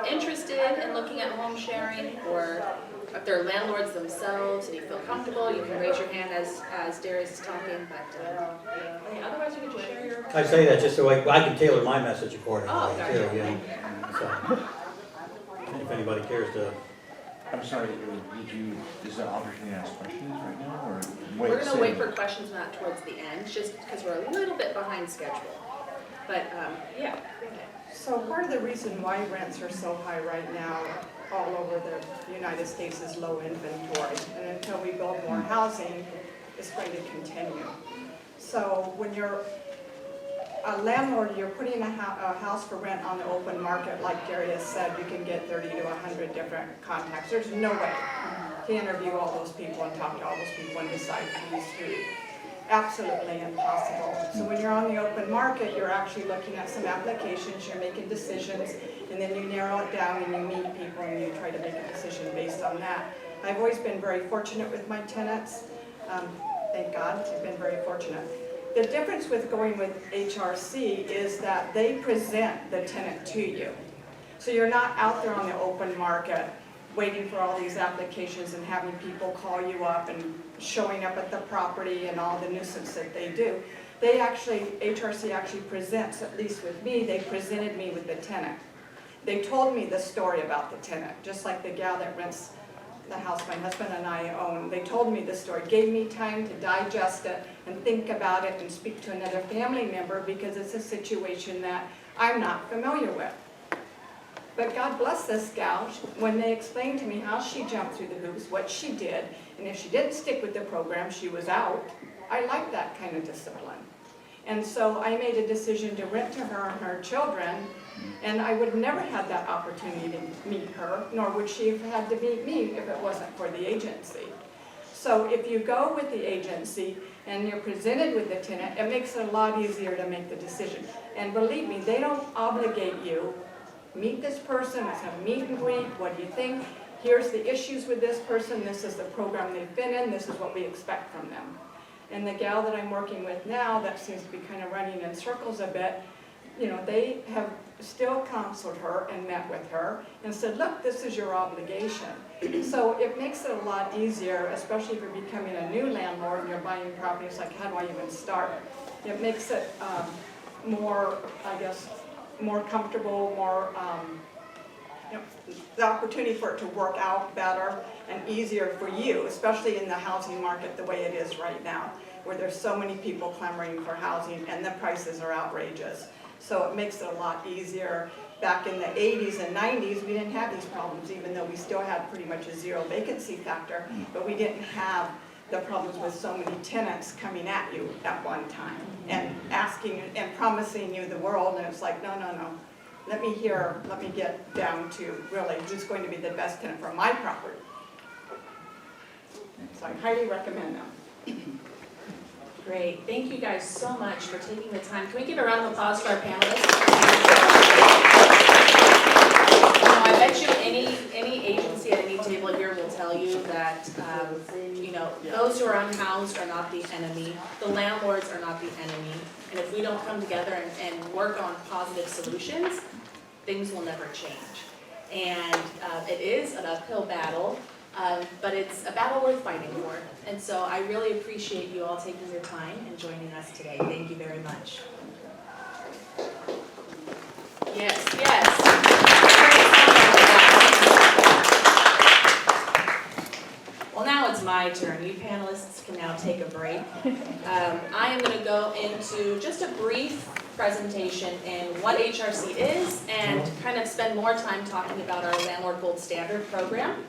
interested in looking at home sharing, or if they're landlords themselves and you feel comfortable, you can raise your hand as Darius is talking, but otherwise you can just share your. I say that just so I can tailor my message accordingly, Oh, gotcha. too, So, if anybody cares to. I'm sorry, is there an opportunity to ask questions right now, or wait? We're gonna wait for questions not towards the end, just because we're a little bit behind schedule. But, yeah. So part of the reason why rents are so high right now all over the United States is low inventory. And until we build more housing, it's going to continue. So when you're a landlord, you're putting a house for rent on the open market, like Darius said, you can get 30 to 100 different contacts. There's no way to interview all those people and talk to all those people and decide who's who. Absolutely impossible. So when you're on the open market, you're actually looking at some applications, you're making decisions, and then you narrow it down and you meet people and you try to make a decision based on that. I've always been very fortunate with my tenants. Thank God, I've been very fortunate. The difference with going with HRC is that they present the tenant to you. So you're not out there on the open market waiting for all these applications and having people call you up and showing up at the property and all the nuisance that they do. They actually, HRC actually presents, at least with me, they presented me with the tenant. They told me the story about the tenant, just like the gal that rents the house my husband and I own. They told me the story, gave me time to digest it and think about it and speak to another family member because it's a situation that I'm not familiar with. But God bless this gal, when they explained to me how she jumped through the hoops, what she did, and if she didn't stick with the program, she was out. I like that kind of discipline. And so I made a decision to rent to her and her children, and I would never have that opportunity to meet her, nor would she have had to meet me if it wasn't for the agency. So if you go with the agency and you're presented with the tenant, it makes it a lot easier to make the decision. And believe me, they don't obligate you. Meet this person, let's have a meet and greet, what do you think? Here's the issues with this person, this is the program they've been in, this is what we expect from them. And the gal that I'm working with now, that seems to be kind of running in circles a bit, they have still counseled her and met with her and said, look, this is your obligation. So it makes it a lot easier, especially if you're becoming a new landlord and you're buying properties, like how do I even start? It makes it more, I guess, more comfortable, more, the opportunity for it to work out better and easier for you, especially in the housing market the way it is right now, where there's so many people clamoring for housing and the prices are outrageous. So it makes it a lot easier. Back in the 80s and 90s, we didn't have these problems, even though we still had pretty much a zero vacancy factor, but we didn't have the problems with so many tenants coming at you at one time and asking and promising you the world, and it's like, no. Let me get down to really who's going to be the best tenant for my property. So I highly recommend them. Great, thank you guys so much for taking the time. Can we give a round of applause for our panelists? I bet you any agency at any table here will tell you that, those who are unhoused are not the enemy. The landlords are not the enemy. And if we don't come together and work on positive solutions, things will never change. And it is an uphill battle, but it's a battle worth fighting for. And so I really appreciate you all taking your time and joining us today. Thank you very much. Yes. Well, now it's my turn. You panelists can now take a break. I am going to go into just a brief presentation in what HRC is and kind of spend more time talking about our Landlord Gold Standard program.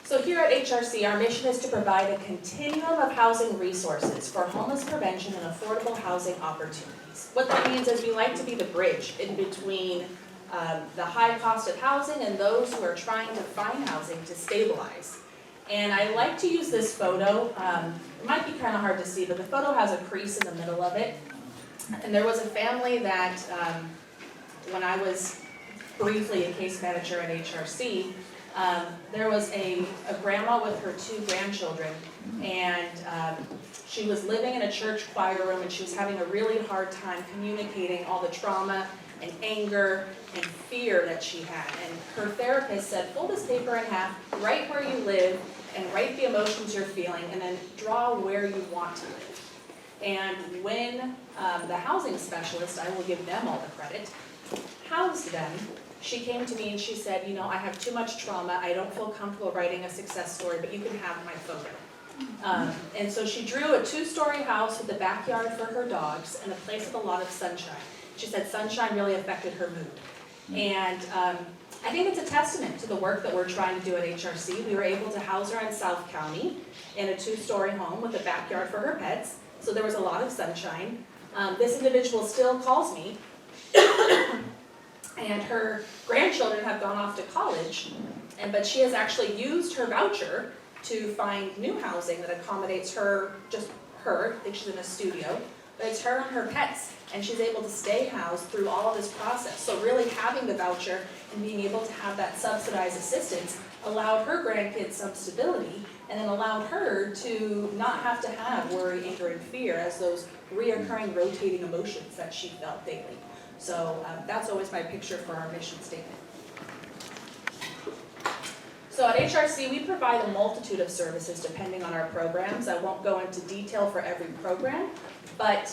So here at HRC, our mission is to provide a continuum of housing resources for homeless prevention and affordable housing opportunities. What that means is we like to be the bridge in between the high cost of housing and those who are trying to find housing to stabilize. And I like to use this photo. It might be kind of hard to see, but the photo has a crease in the middle of it. And there was a family that, when I was briefly a case manager at HRC, there was a grandma with her 2 grandchildren, and she was living in a church choir room, and she was having a really hard time communicating all the trauma and anger and fear that she had. And her therapist said, fold this paper in half, write where you live, and write the emotions you're feeling, and then draw where you want to live. And when the housing specialist, I will give them all the credit, housed them, she came to me and she said, you know, I have too much trauma, I don't feel comfortable writing a success story, but you can have my photo. And so she drew a 2-story house with a backyard for her dogs and a place with a lot of sunshine. She said sunshine really affected her mood. And I think it's a testament to the work that we're trying to do at HRC. We were able to house her in South County in a 2-story home with a backyard for her pets, so there was a lot of sunshine. This individual still calls me, and her grandchildren have gone off to college, but she has actually used her voucher to find new housing that accommodates her, just her, I think she's in a studio, but it's her and her pets, and she's able to stay housed through all of this process. So really having the voucher and being able to have that subsidized assistance allowed her grandkids some stability, and then allowed her to not have to have worry, anger, and fear as those reoccurring rotating emotions that she felt daily. So that's always my picture for our mission statement. So at HRC, we provide a multitude of services depending on our programs. I won't go into detail for every program, but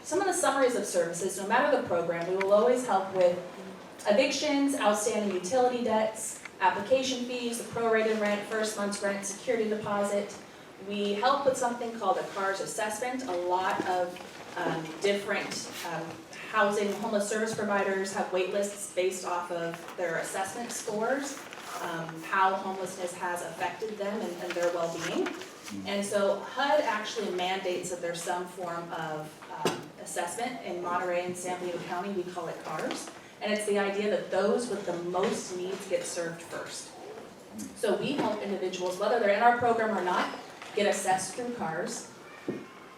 some of the summaries of services, no matter the program, we will always help with evictions, outstanding utility debts, application fees, the prorated rent, first month's rent, security deposit. We help with something called a CARS assessment. A lot of different housing, homeless service providers have wait lists based off of their assessment scores, how homelessness has affected them and their well-being. And so HUD actually mandates that there's some form of assessment. In Monterey and San Diego County, we call it CARS. And it's the idea that those with the most needs get served first. So we help individuals, whether they're in our program or not, get assessed through CARS.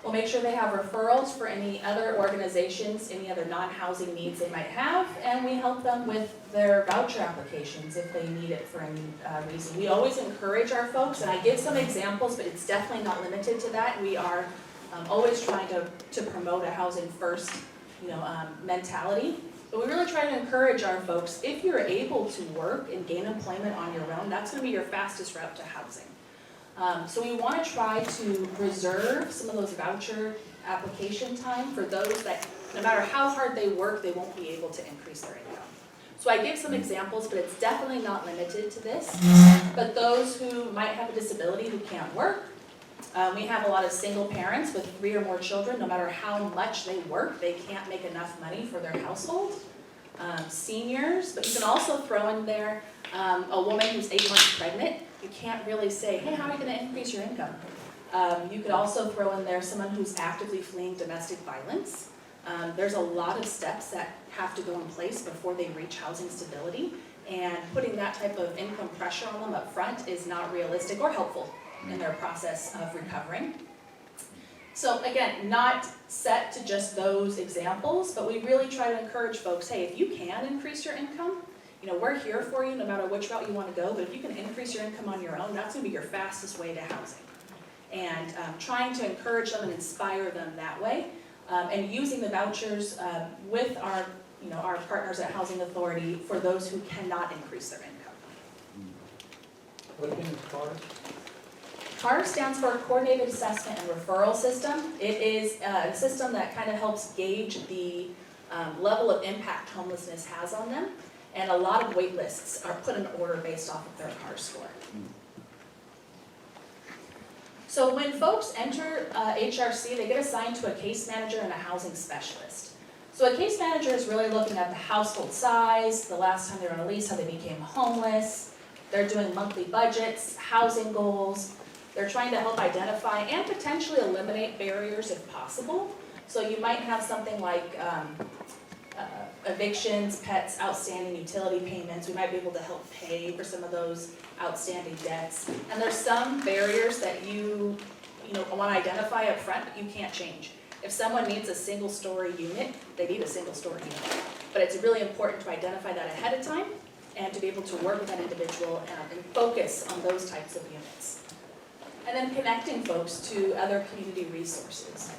We'll make sure they have referrals for any other organizations, any other non-housing needs they might have, and we help them with their voucher applications if they need it for any reason. We always encourage our folks, and I give some examples, but it's definitely not limited to that. We are always trying to promote a housing first, mentality. But we really try to encourage our folks, if you're able to work and gain employment on your own, that's going to be your fastest route to housing. So we want to try to reserve some of those voucher application time for those that, no matter how hard they work, they won't be able to increase their income. So I give some examples, but it's definitely not limited to this. But those who might have a disability who can't work, we have a lot of single parents with 3 or more children. No matter how much they work, they can't make enough money for their household. Seniors, but you can also throw in there a woman who's 8 months pregnant. You can't really say, hey, how are you going to increase your income? You could also throw in there someone who's actively fleeing domestic violence. There's a lot of steps that have to go in place before they reach housing stability, and putting that type of income pressure on them up front is not realistic or helpful in their process of recovering. So again, not set to just those examples, but we really try to encourage folks, hey, if you can increase your income, we're here for you no matter which route you want to go, but if you can increase your income on your own, that's going to be your fastest way to housing. And trying to encourage them and inspire them that way, and using the vouchers with our partners at Housing Authority for those who cannot increase their income. What again is CARS? CARS stands for Coordinated Assessment and Referral System. It is a system that kind of helps gauge the level of impact homelessness has on them, and a lot of wait lists are put in order based off of their CARS score. So when folks enter HRC, they get assigned to a case manager and a housing specialist. So a case manager is really looking at the household size, the last time they were on a lease, how they became homeless. They're doing monthly budgets, housing goals. They're trying to help identify and potentially eliminate barriers if possible. So you might have something like evictions, pets, outstanding utility payments. We might be able to help pay for some of those outstanding debts. And there's some barriers that you want to identify up front, but you can't change. If someone needs a single-story unit, they need a single-story unit. But it's really important to identify that ahead of time and to be able to work with that individual and focus on those types of units. And then connecting folks to other community resources.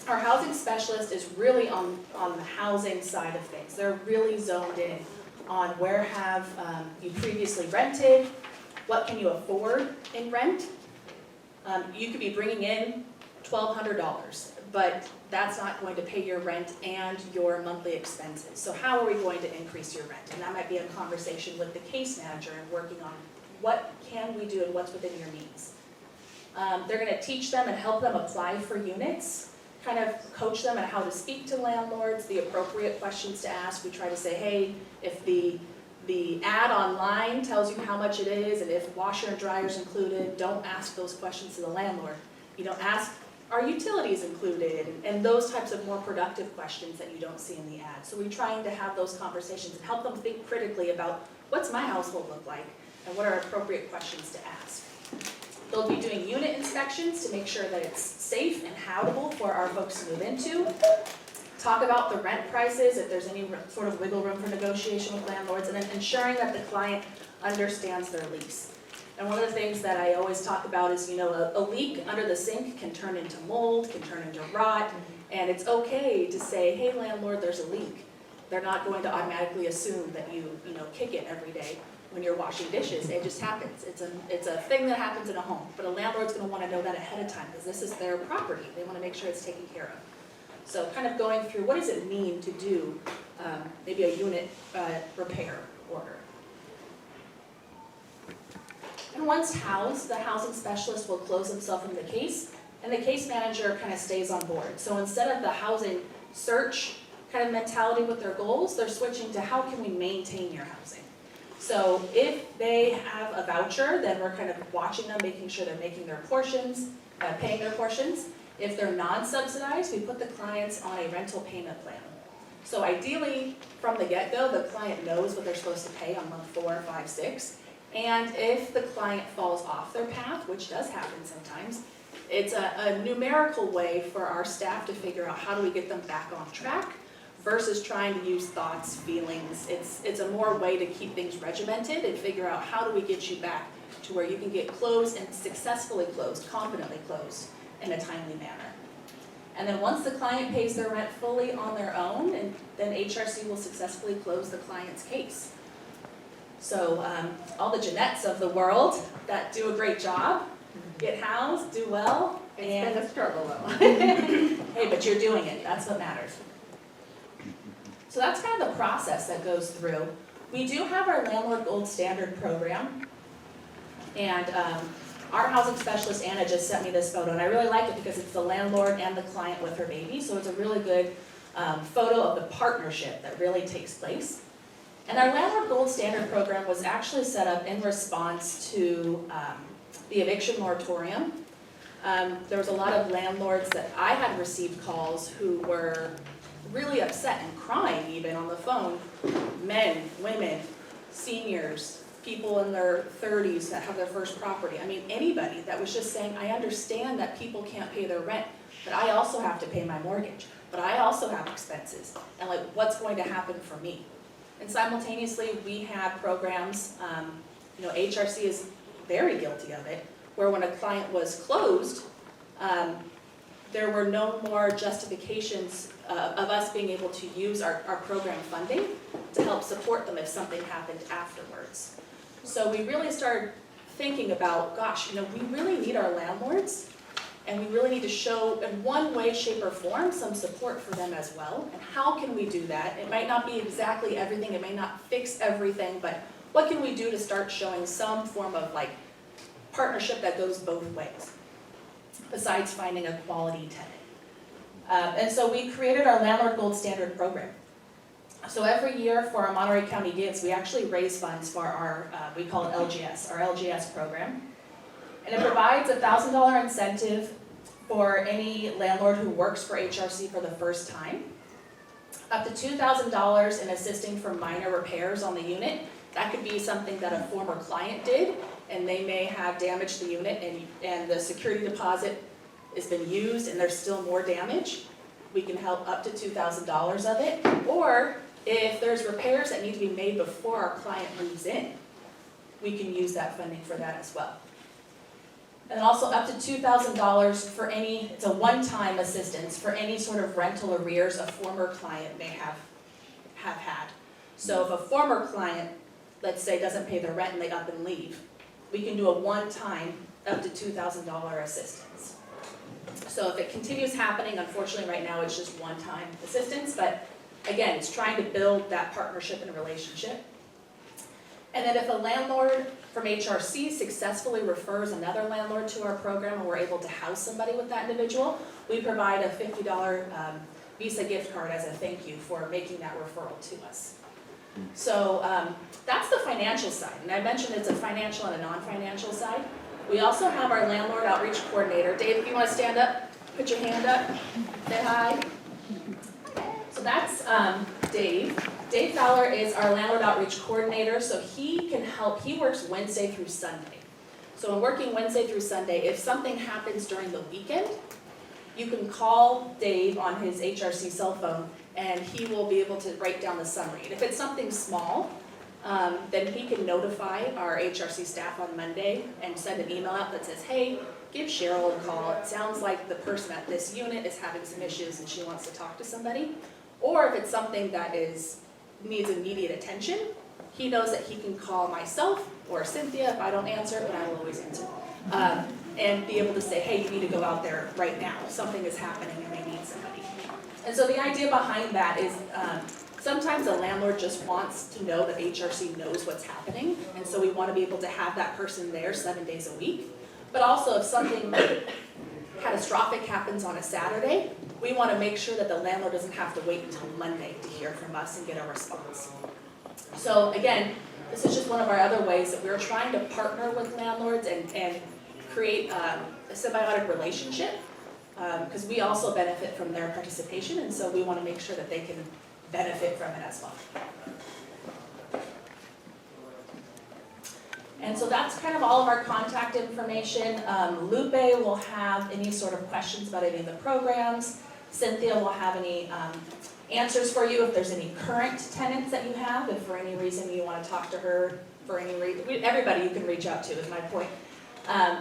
Our housing specialist is really on the housing side of things. They're really zoned in on where have you previously rented, what can you afford in rent. You could be bringing in $1,200, but that's not going to pay your rent and your monthly expenses. So how are we going to increase your rent? And that might be a conversation with the case manager and working on what can we do and what's within your means. They're going to teach them and help them apply for units, kind of coach them on how to speak to landlords, the appropriate questions to ask. We try to say, hey, if the ad online tells you how much it is and if washer and dryer is included, don't ask those questions to the landlord. You don't ask, are utilities included? And those types of more productive questions that you don't see in the ad. So we're trying to have those conversations and help them think critically about what's my household look like and what are appropriate questions to ask. They'll be doing unit inspections to make sure that it's safe and habitable for our folks to move into. Talk about the rent prices, if there's any sort of wiggle room for negotiation with landlords, and then ensuring that the client understands their lease. And one of the things that I always talk about is, a leak under the sink can turn into mold, can turn into rot, and it's okay to say, hey landlord, there's a leak. They're not going to automatically assume that you kick it every day when you're washing dishes. It just happens. It's a thing that happens in a home, but a landlord's going to want to know that ahead of time because this is their property. They want to make sure it's taken care of. So kind of going through, what does it mean to do maybe a unit repair order? And once housed, the housing specialist will close himself in the case, and the case manager kind of stays on board. So instead of the housing search kind of mentality with their goals, they're switching to how can we maintain your housing? So if they have a voucher, then we're kind of watching them, making sure they're making their portions, paying their portions. If they're non-subsidized, we put the clients on a rental payment plan. So ideally, from the get-go, the client knows what they're supposed to pay on month 4, 5, 6. And if the client falls off their path, which does happen sometimes, it's a numerical way for our staff to figure out how do we get them back on track versus trying to use thoughts, feelings. It's a more way to keep things regimented and figure out how do we get you back to where you can get closed and successfully closed, confidently closed in a timely manner. And then once the client pays their rent fully on their own, and then HRC will successfully close the client's case. So all the Jeanettes of the world that do a great job, get housed, do well. It's been a struggle though. Hey, but you're doing it, that's what matters. So that's kind of the process that goes through. We do have our Landlord Gold Standard program, and our housing specialist, Anna, just sent me this photo, and I really like it because it's the landlord and the client with her baby, so it's a really good photo of the partnership that really takes place. And our Landlord Gold Standard program was actually set up in response to the eviction moratorium. There was a lot of landlords that I had received calls who were really upset and crying even on the phone. Men, women, seniors, people in their 30s that have their first property. I mean, anybody that was just saying, I understand that people can't pay their rent, but I also have to pay my mortgage, but I also have expenses, and like, what's going to happen for me? And simultaneously, we have programs, HRC is very guilty of it, where when a client was closed, there were no more justifications of us being able to use our program funding to help support them if something happened afterwards. So we really started thinking about, gosh, we really need our landlords, and we really need to show in one way, shape, or form some support for them as well. And how can we do that? It might not be exactly everything, it may not fix everything, but what can we do to start showing some form of partnership that goes both ways? besides finding a quality tenant. And so we created our Landlord Gold Standard program. So every year for our Monterey County Gives, we actually raise funds for our, we call it LGS, our LGS program. And it provides a $1,000 incentive for any landlord who works for HRC for the first time. Up to $2,000 in assisting for minor repairs on the unit. That could be something that a former client did, and they may have damaged the unit and the security deposit has been used and there's still more damage. We can help up to $2,000 of it. Or if there's repairs that need to be made before our client moves in, we can use that funding for that as well. And also up to $2,000 for any, it's a one-time assistance for any sort of rental arrears a former client may have had. So if a former client, let's say, doesn't pay their rent and they up and leave, we can do a one-time up to $2,000 assistance. So if it continues happening, unfortunately right now it's just one-time assistance, but again, it's trying to build that partnership and relationship. And then if a landlord from HRC successfully refers another landlord to our program and we're able to house somebody with that individual, we provide a $50 Visa gift card as a thank you for making that referral to us. So that's the financial side. And I mentioned it's a financial and a non-financial side. We also have our landlord outreach coordinator. Dave, if you want to stand up, put your hand up, say hi. So that's Dave. Dave Fowler is our landlord outreach coordinator, so he can help. He works Wednesday through Sunday. So in working Wednesday through Sunday, if something happens during the weekend, you can call Dave on his HRC cell phone and he will be able to write down the summary. And if it's something small, then he can notify our HRC staff on Monday and send an email out that says, hey, give Cheryl a call. It sounds like the person at this unit is having some issues and she wants to talk to somebody. Or if it's something that needs immediate attention, he knows that he can call myself or Cynthia if I don't answer, but I will always answer. And be able to say, hey, you need to go out there right now. Something is happening and they need somebody. And so the idea behind that is sometimes a landlord just wants to know that HRC knows what's happening. And so we want to be able to have that person there 7 days a week. But also if something catastrophic happens on a Saturday, we want to make sure that the landlord doesn't have to wait until Monday to hear from us and get a response. So again, this is just one of our other ways that we're trying to partner with landlords and create a symbiotic relationship because we also benefit from their participation, and so we want to make sure that they can benefit from it as well. And so that's kind of all of our contact information. Lupe will have any sort of questions about any of the programs. Cynthia will have any answers for you if there's any current tenants that you have, if for any reason you want to talk to her for any reason. Everybody you can reach out to is my point.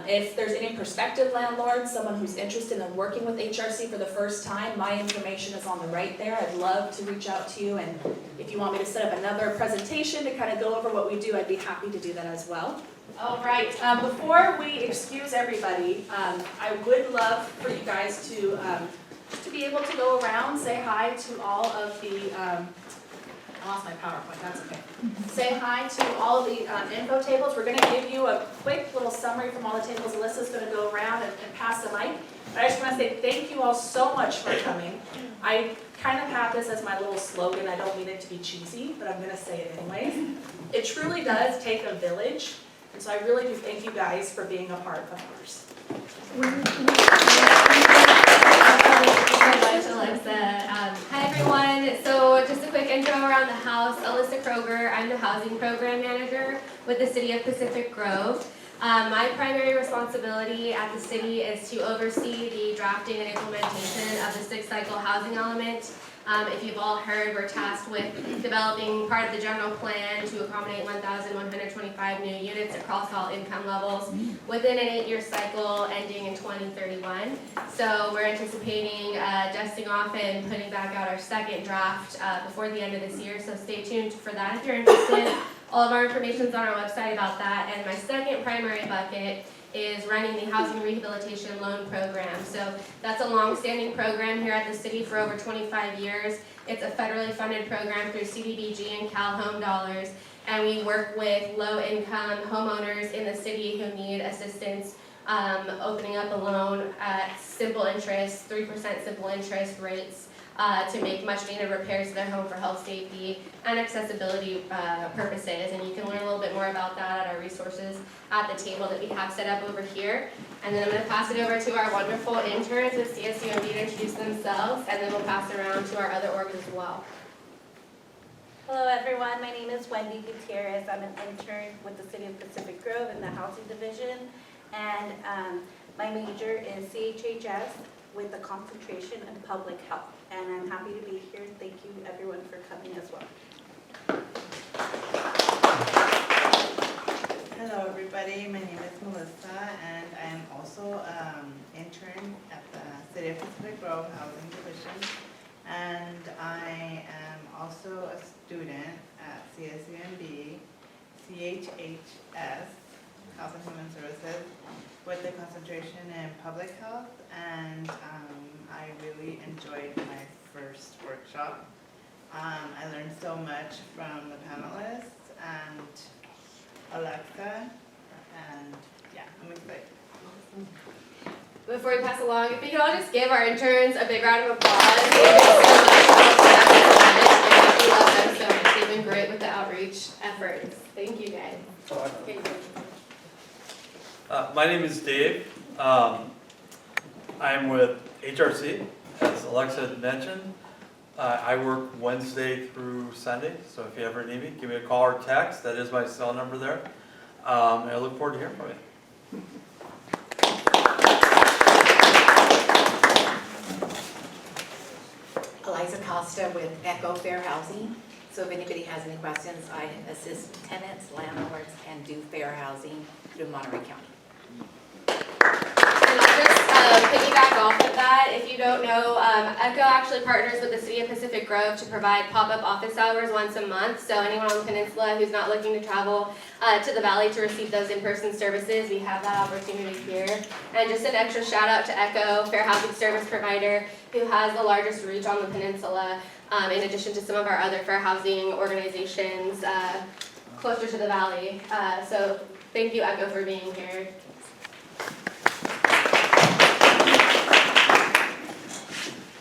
If there's any prospective landlords, someone who's interested in working with HRC for the first time, my information is on the right there. I'd love to reach out to you, and if you want me to set up another presentation to kind of go over what we do, I'd be happy to do that as well. All right, before we excuse everybody, I would love for you guys to be able to go around, say hi to all of the, I lost my PowerPoint, that's okay. Say hi to all of the info tables. We're going to give you a quick little summary from all the tables. Alyssa's going to go around and pass the mic. But I just want to say thank you all so much for coming. I kind of have this as my little slogan. I don't mean it to be cheesy, but I'm going to say it anyways. It truly does take a village. And so I really do thank you guys for being a part of ours. Thank you so much, Alexa. Hi everyone. So just a quick intro around the house. Alyssa Kroger. I'm the housing program manager with the City of Pacific Grove. My primary responsibility at the city is to oversee the drafting and implementation of the 6-cycle housing element. If you've all heard, we're tasked with developing part of the general plan to accommodate 1,125 new units across all income levels within an 8-year cycle ending in 2031. So we're anticipating dusting off and putting back out our second draft before the end of this year, so stay tuned for that if you're interested. All of our information is on our website about that. And my second primary bucket is running the Housing Rehabilitation Loan Program. So that's a long-standing program here at the city for over 25 years. It's a federally funded program through CDBG and Cal Home dollars. And we work with low-income homeowners in the city who need assistance opening up a loan at simple interest, 3% simple interest rates, to make much needed repairs to their home for health, safety, and accessibility purposes. And you can learn a little bit more about that at our resources at the table that we have set up over here. And then I'm going to pass it over to our wonderful interns with CSUMB to introduce themselves, and then we'll pass it around to our other orgs as well. Hello everyone, my name is Wendy Gutierrez. I'm an intern with the City of Pacific Grove in the Housing Division. And my major is CHHS with a concentration in public health. And I'm happy to be here. Thank you everyone for coming as well. Hello everybody, my name is Melissa and I am also intern at the City of Pacific Grove Housing Division. And I am also a student at CSUMB, CHHS, Health and Human Services, with a concentration in public health. And I really enjoyed my first workshop. I learned so much from the panelists and Alexa, and yeah, I'm excited. Before we pass along, if we could all just give our interns a big round of applause. Thank you so much. We love them so much. They've been great with the outreach efforts. Thank you guys. My name is Dave. I'm with HRC, as Alexa had mentioned. I work Wednesday through Sunday, so if you ever need me, give me a call or text. That is my cell number there. And I look forward to hearing from you. Eliza Costa with Echo Fair Housing. So if anybody has any questions, I assist tenants, landlords, and do fair housing through Monterey County. And I'll just piggyback off of that. If you don't know, Echo actually partners with the City of Pacific Grove to provide pop-up office hours once a month. So anyone on the peninsula who's not looking to travel to the valley to receive those in-person services, we have that opportunity here. And just an extra shout out to Echo, Fair Housing Service Provider, who has the largest reach on the peninsula, in addition to some of our other fair housing organizations closer to the valley. So thank you, Echo, for being here.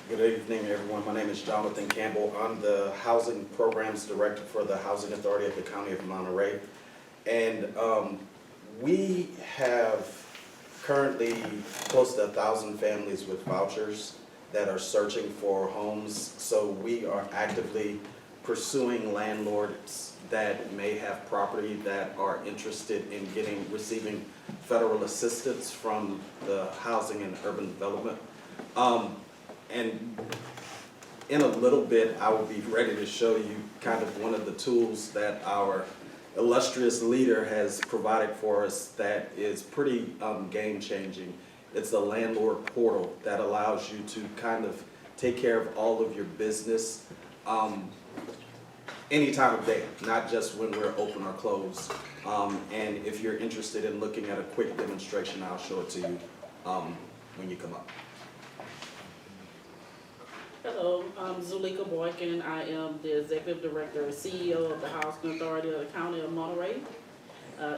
Good evening, everyone. My name is Jonathan Campbell. I'm the Housing Programs Director for the Housing Authority of the County of Monterey. And we have currently close to 1,000 families with vouchers that are searching for homes. So we are actively pursuing landlords that may have property that are interested in receiving federal assistance from the Housing and Urban Development. And in a little bit, I will be ready to show you kind of one of the tools that our illustrious leader has provided for us that is pretty game-changing. It's a landlord portal that allows you to kind of take care of all of your business any time of day, not just when we're open or closed. And if you're interested in looking at a quick demonstration, I'll show it to you when you come up. Hello, I'm Zulika Boykin. I am the Executive Director and CEO of the Housing Authority of the County of Monterey.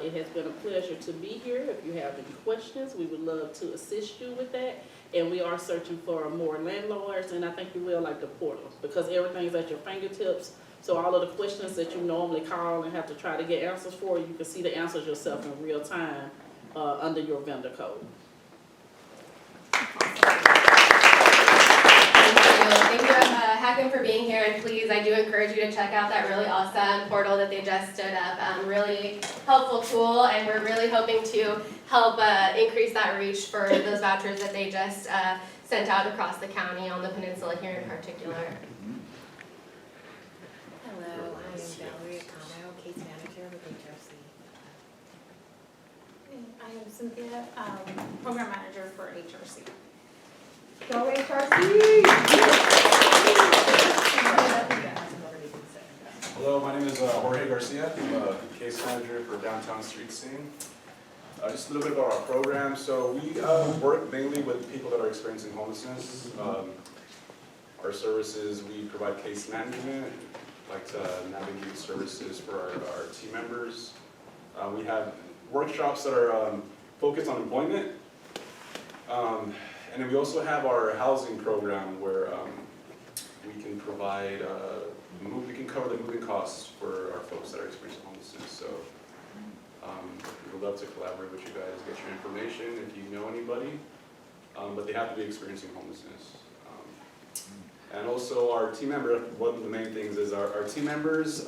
It has been a pleasure to be here. If you have any questions, we would love to assist you with that. And we are searching for more landlords, and I think you will like the portal because everything's at your fingertips. So all of the questions that you normally call and have to try to get answers for, you can see the answers yourself in real time under your vendor code. Thank you, HACM, for being here, and please, I do encourage you to check out that really awesome portal that they just stood up. Really helpful tool, and we're really hoping to help increase that reach for those vouchers that they just sent out across the county on the peninsula here in particular. Hello, I am Valerie Acano, case manager with HRC. I am Cynthia, program manager for HRC. Go HRC! Hello, my name is Jorge Garcia. I'm a case manager for Downtown Street Scene. Just a little bit about our program. So we work mainly with people that are experiencing homelessness. Our services, we provide case management, like to navigate services for our team members. We have workshops that are focused on employment. And then we also have our housing program where we can provide, we can cover the moving costs for our folks that are experiencing homelessness. So we would love to collaborate with you guys, get your information if you know anybody, but they have to be experiencing homelessness. And also our team member, one of the main things is our team members,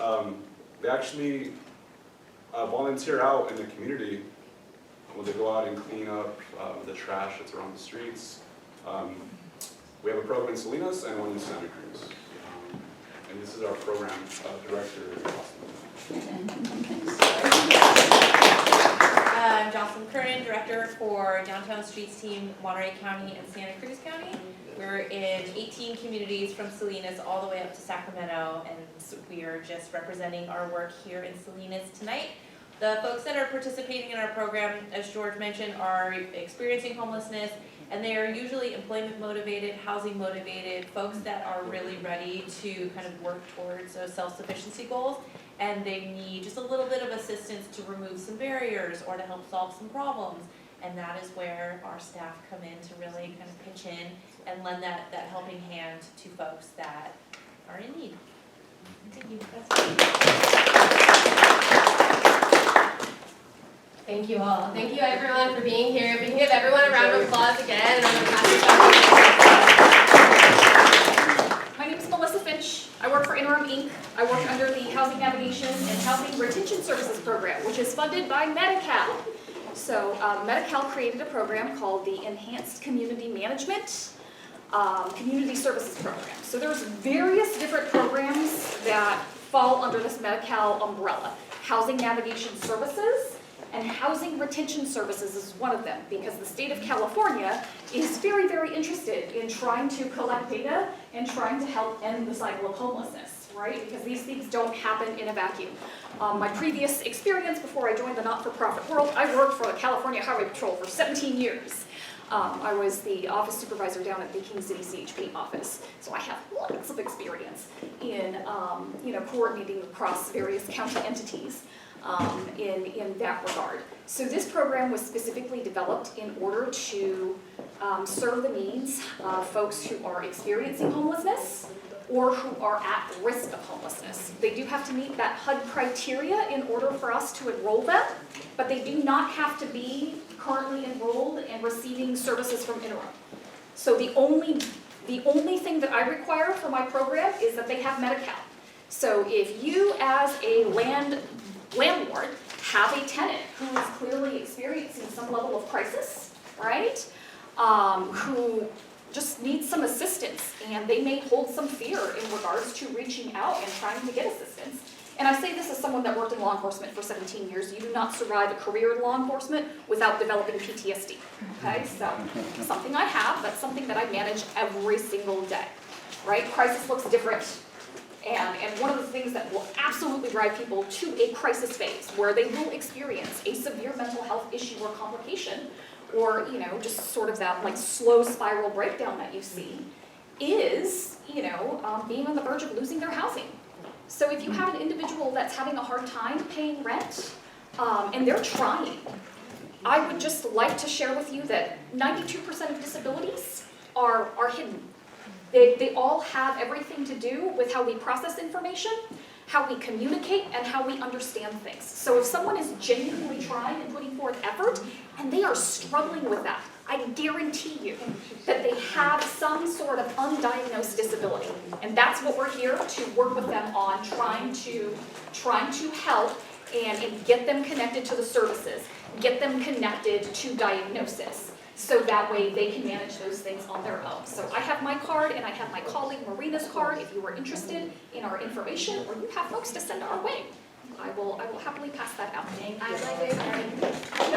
they actually volunteer out in the community when they go out and clean up the trash that's around the streets. We have a program in Salinas and one in Santa Cruz. And this is our program director. I'm Jocelyn Curran, Director for Downtown Streets Team, Monterey County and Santa Cruz County. We're in 18 communities from Salinas all the way up to Sacramento, and so we are just representing our work here in Salinas tonight. The folks that are participating in our program, as George mentioned, are experiencing homelessness, and they are usually employment motivated, housing motivated, folks that are really ready to kind of work towards those self-sufficiency goals, and they need just a little bit of assistance to remove some barriers or to help solve some problems. And that is where our staff come in to really kind of pitch in and lend that helping hand to folks that are in need. Thank you. Thank you all. Thank you everyone for being here. If we can give everyone a round of applause again. My name is Melissa Finch. I work for Interim Inc. I work under the Housing Navigation and Housing Retention Services Program, which is funded by Medi-Cal. So Medi-Cal created a program called the Enhanced Community Management Community Services Program. So there's various different programs that fall under this Medi-Cal umbrella. Housing Navigation Services and Housing Retention Services is one of them, because the state of California is very, very interested in trying to collect data and trying to help end the cycle of homelessness, right? Because these things don't happen in a vacuum. My previous experience before I joined the not-for-profit world, I worked for the California Highway Patrol for 17 years. I was the office supervisor down at the King City CHP office, so I have lots of experience in coordinating across various county entities in that regard. So this program was specifically developed in order to serve the needs of folks who are experiencing homelessness or who are at risk of homelessness. They do have to meet that HUD criteria in order for us to enroll them, but they do not have to be currently enrolled and receiving services from Interim. So the only thing that I require for my program is that they have Medi-Cal. So if you as a landlord have a tenant who is clearly experiencing some level of crisis, right? Who just needs some assistance, and they may hold some fear in regards to reaching out and trying to get assistance. And I say this as someone that worked in law enforcement for 17 years. You do not survive a career in law enforcement without developing PTSD, okay? So, something I have, that's something that I manage every single day, right? Crisis looks different. And one of the things that will absolutely drive people to a crisis phase, where they will experience a severe mental health issue or complication, or just sort of that like slow spiral breakdown that you see, is being on the verge of losing their housing. So if you have an individual that's having a hard time paying rent, and they're trying, I would just like to share with you that 92% of disabilities are hidden. They all have everything to do with how we process information, how we communicate, and how we understand things. So if someone is genuinely trying and putting forth effort, and they are struggling with that, I guarantee you that they have some sort of undiagnosed disability. And that's what we're here to work with them on, trying to help and get them connected to the services, get them connected to diagnosis, so that way they can manage those things on their own. So I have my card, and I have my colleague Marina's card if you are interested in our information, or you have folks to send our way. I will happily pass that out. I'd like to